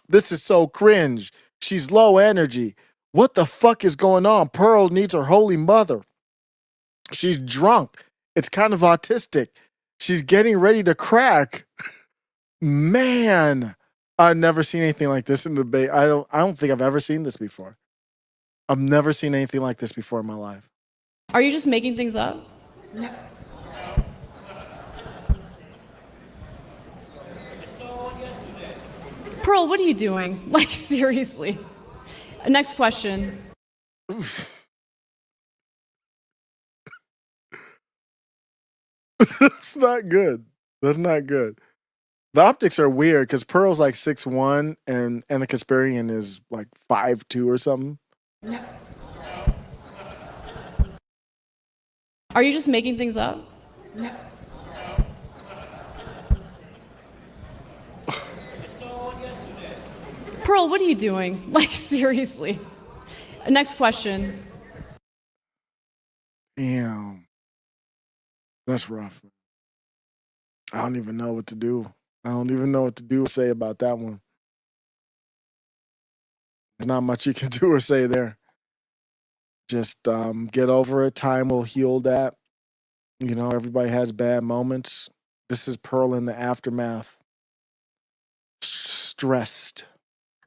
This is so cringe. She's low energy. What the fuck is going on? Pearl needs her holy mother. She's drunk. It's kind of autistic. She's getting ready to crack. Man, I've never seen anything like this in the debate. I don't think I've ever seen this before. I've never seen anything like this before in my life.
Are you just making things up?
No.
Pearl, what are you doing? Like, seriously. Next question.
That's not good. That's not good. The optics are weird because Pearl's like 6'1" and Anna Kasparian is like 5'2" or something.
No.
Are you just making things up?
No.
Pearl, what are you doing? Like, seriously. Next question.
Damn. That's rough. I don't even know what to do. I don't even know what to do or say about that one. There's not much you can do or say there. Just get over it. Time will heal that. Everybody has bad moments. This is Pearl in the aftermath. Stressed.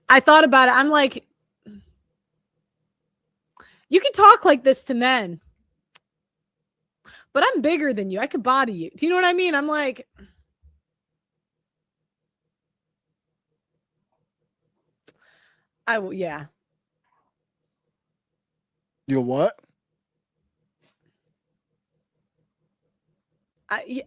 I thought about it. I'm like, you can talk like this to men, but I'm bigger than you. I could body you. Do you know what I mean? I'm like, I will. Yeah.
You what?
Yeah.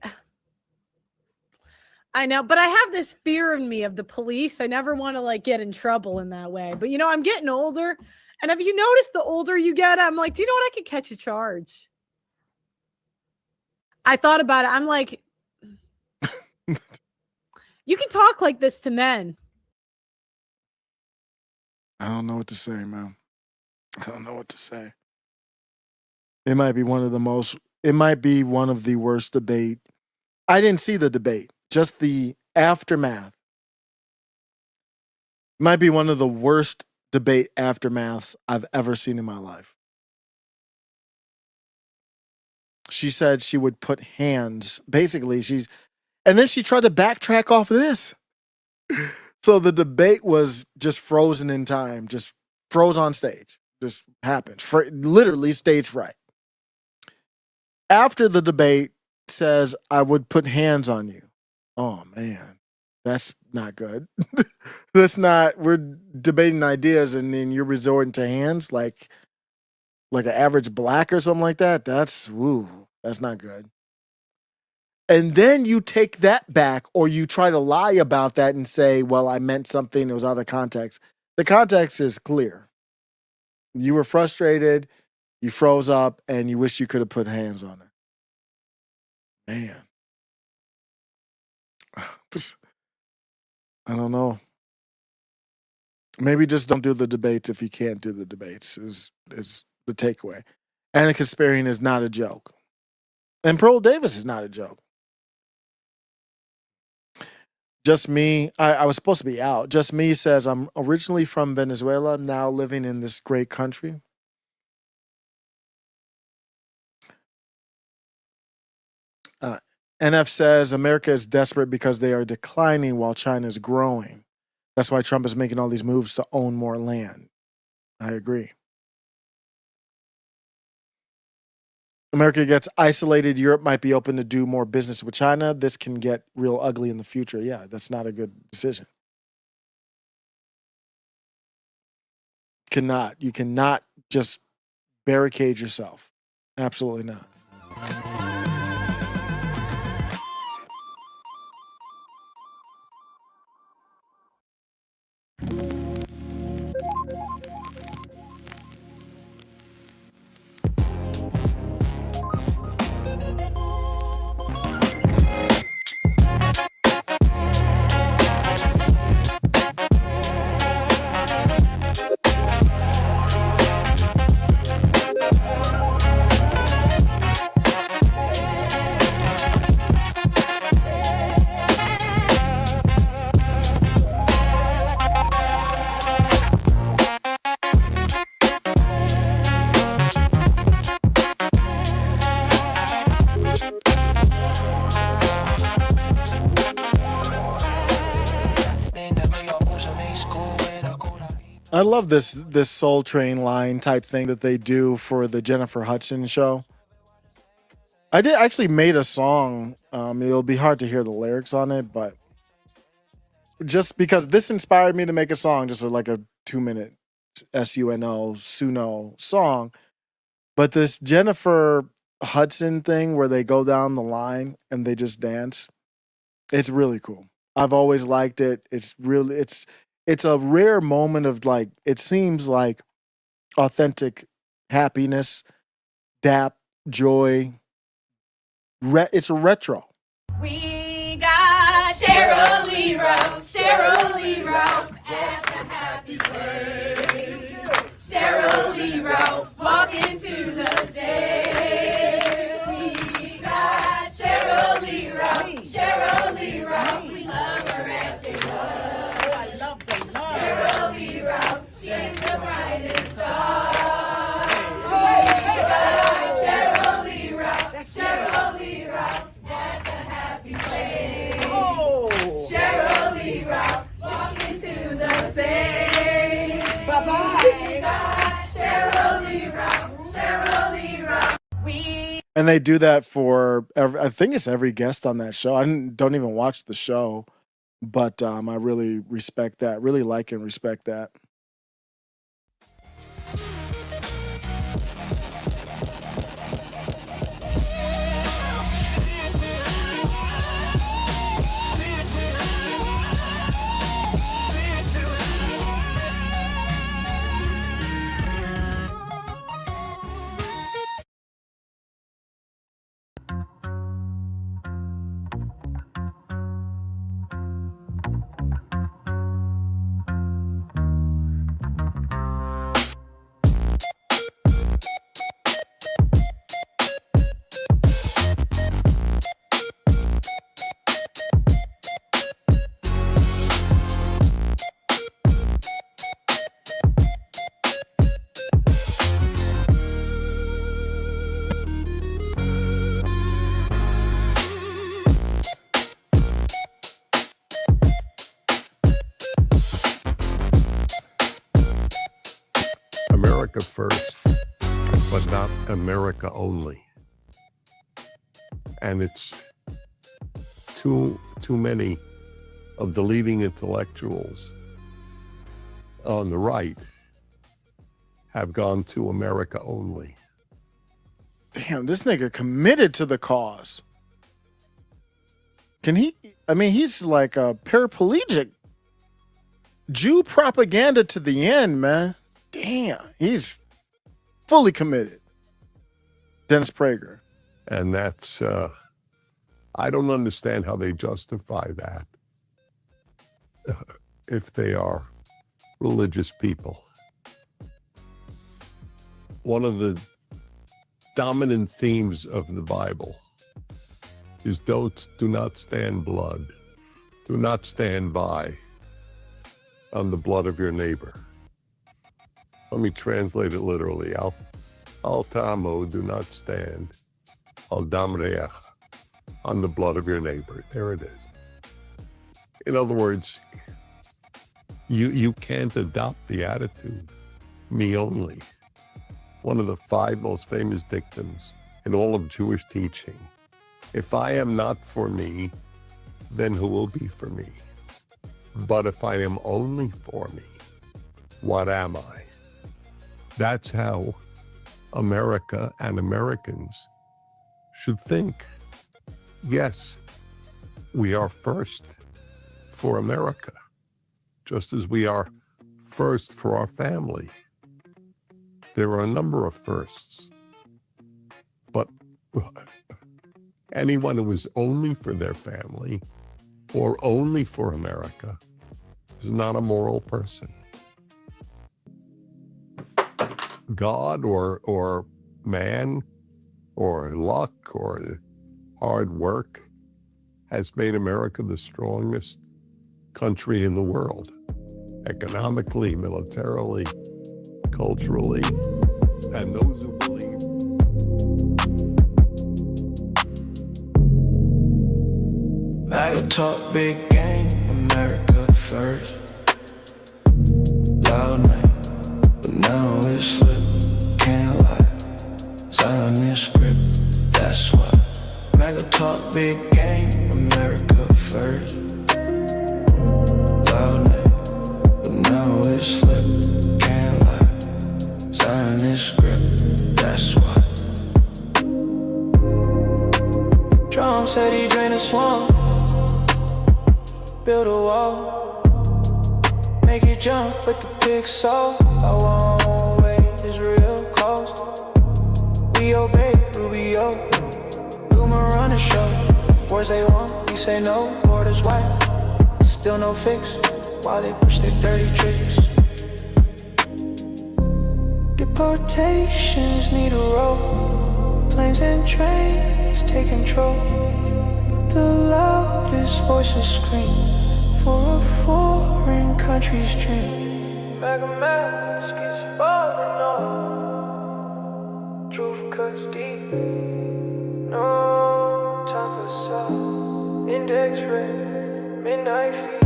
I know, but I have this fear in me of the police. I never want to get in trouble in that way. But I'm getting older, and have you noticed the older you get, I'm like, do you know what? I could catch a charge. I thought about it. I'm like, you can talk like this to men.
I don't know what to say, man. I don't know what to say. It might be one of the worst debate. I didn't see the debate, just the aftermath. Might be one of the worst debate aftermaths I've ever seen in my life. She said she would put hands. Basically, and then she tried to backtrack off of this. So the debate was just frozen in time, just froze on stage. Just happened. Literally stage fright. After the debate, says, I would put hands on you. Oh, man. That's not good. We're debating ideas and then you're resorting to hands like an average black or something like that. That's not good. And then you take that back, or you try to lie about that and say, well, I meant something that was out of context. The context is clear. You were frustrated, you froze up, and you wish you could have put hands on her. Man. I don't know. Maybe just don't do the debates if you can't do the debates, is the takeaway. Anna Kasparian is not a joke. And Pearl Davis is not a joke. Just Me, I was supposed to be out. Just Me says, I'm originally from Venezuela, now living in this great country. NF says, America is desperate because they are declining while China is growing. That's why Trump is making all these moves to own more land. I agree. America gets isolated. Europe might be open to do more business with China. This can get real ugly in the future. Yeah, that's not a good decision. You cannot just barricade yourself. Absolutely not. I love this Soul Train line type thing that they do for the Jennifer Hudson show. I did actually made a song. It'll be hard to hear the lyrics on it, but just because this inspired me to make a song, just like a 2-minute Suno song. But this Jennifer Hudson thing where they go down the line and they just dance, it's really cool. I've always liked it. It's a rare moment of, like, it seems like authentic happiness, dap, joy. It's a retro.
We got Cheryl Lee Rowe at the happy place. Cheryl Lee Rowe walking to the stage. We got Cheryl Lee Rowe, we love her at J-Lo. I love the love. Cheryl Lee Rowe, she's the brightest star. We got Cheryl Lee Rowe at the happy place. Cheryl Lee Rowe walking to the stage. Bye-bye. We got Cheryl Lee Rowe.
And they do that for, I think it's every guest on that show. I don't even watch the show, but I really respect that. Really like and respect that.
America first, but not America only. And it's too many of the leading intellectuals on the right have gone to America only.
Damn, this nigga committed to the cause. he's like a paraplegic. Jew propaganda to the end, man. Damn, he's fully committed. Dennis Prager.
And that's, I don't understand how they justify that if they are religious people. One of the dominant themes of the Bible is do not stand blood. Do not stand by on the blood of your neighbor. Let me translate it literally. Al tamo, do not stand. Al damreach, on the blood of your neighbor. There it is. In other words, you can't adopt the attitude, me only. One of the 5 most famous dictums in all of Jewish teaching. If I am not for me, then who will be for me? But if I am only for me, what am I? That's how America and Americans should think. Yes, we are first for America, just as we are first for our family. There are a number of firsts, but anyone who is only for their family or only for America is not a moral person. God or man or luck or hard work has made America the strongest country in the world, economically, militarily, culturally, and those who believe.
MAGA talk big game, America first. Loud name, but now it's slipped, can't lie. Zionist script, that's why. MAGA talk big game, America first. Loud name, but now it's slipped, can't lie. Zionist script, that's why. Trump said he drained the swamp, build a wall, make it jump with the big salt. I won't wait, it's real close. We obey, Rubio, rumor on the show. Words they want, we say no, borders white. Still no fix, while they push their dirty tricks. Deportations need a road, planes and trains take control. But the loudest voices scream for a foreign country's dream. MAGA mask is falling off, truth cuts deep, no time for soft. Index red, midnight feet,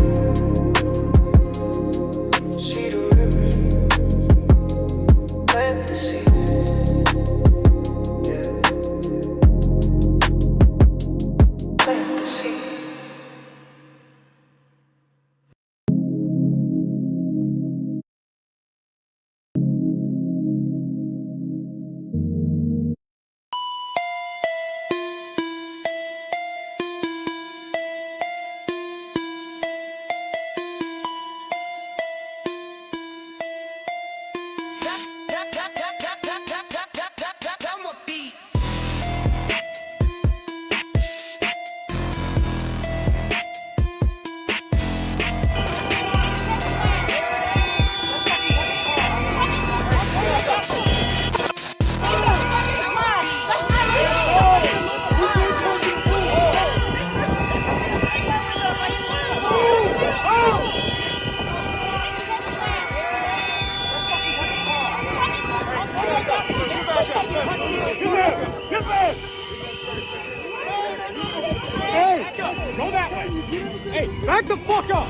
see the rivers, plant the seeds.
Hey, go that way. Hey, back the fuck up.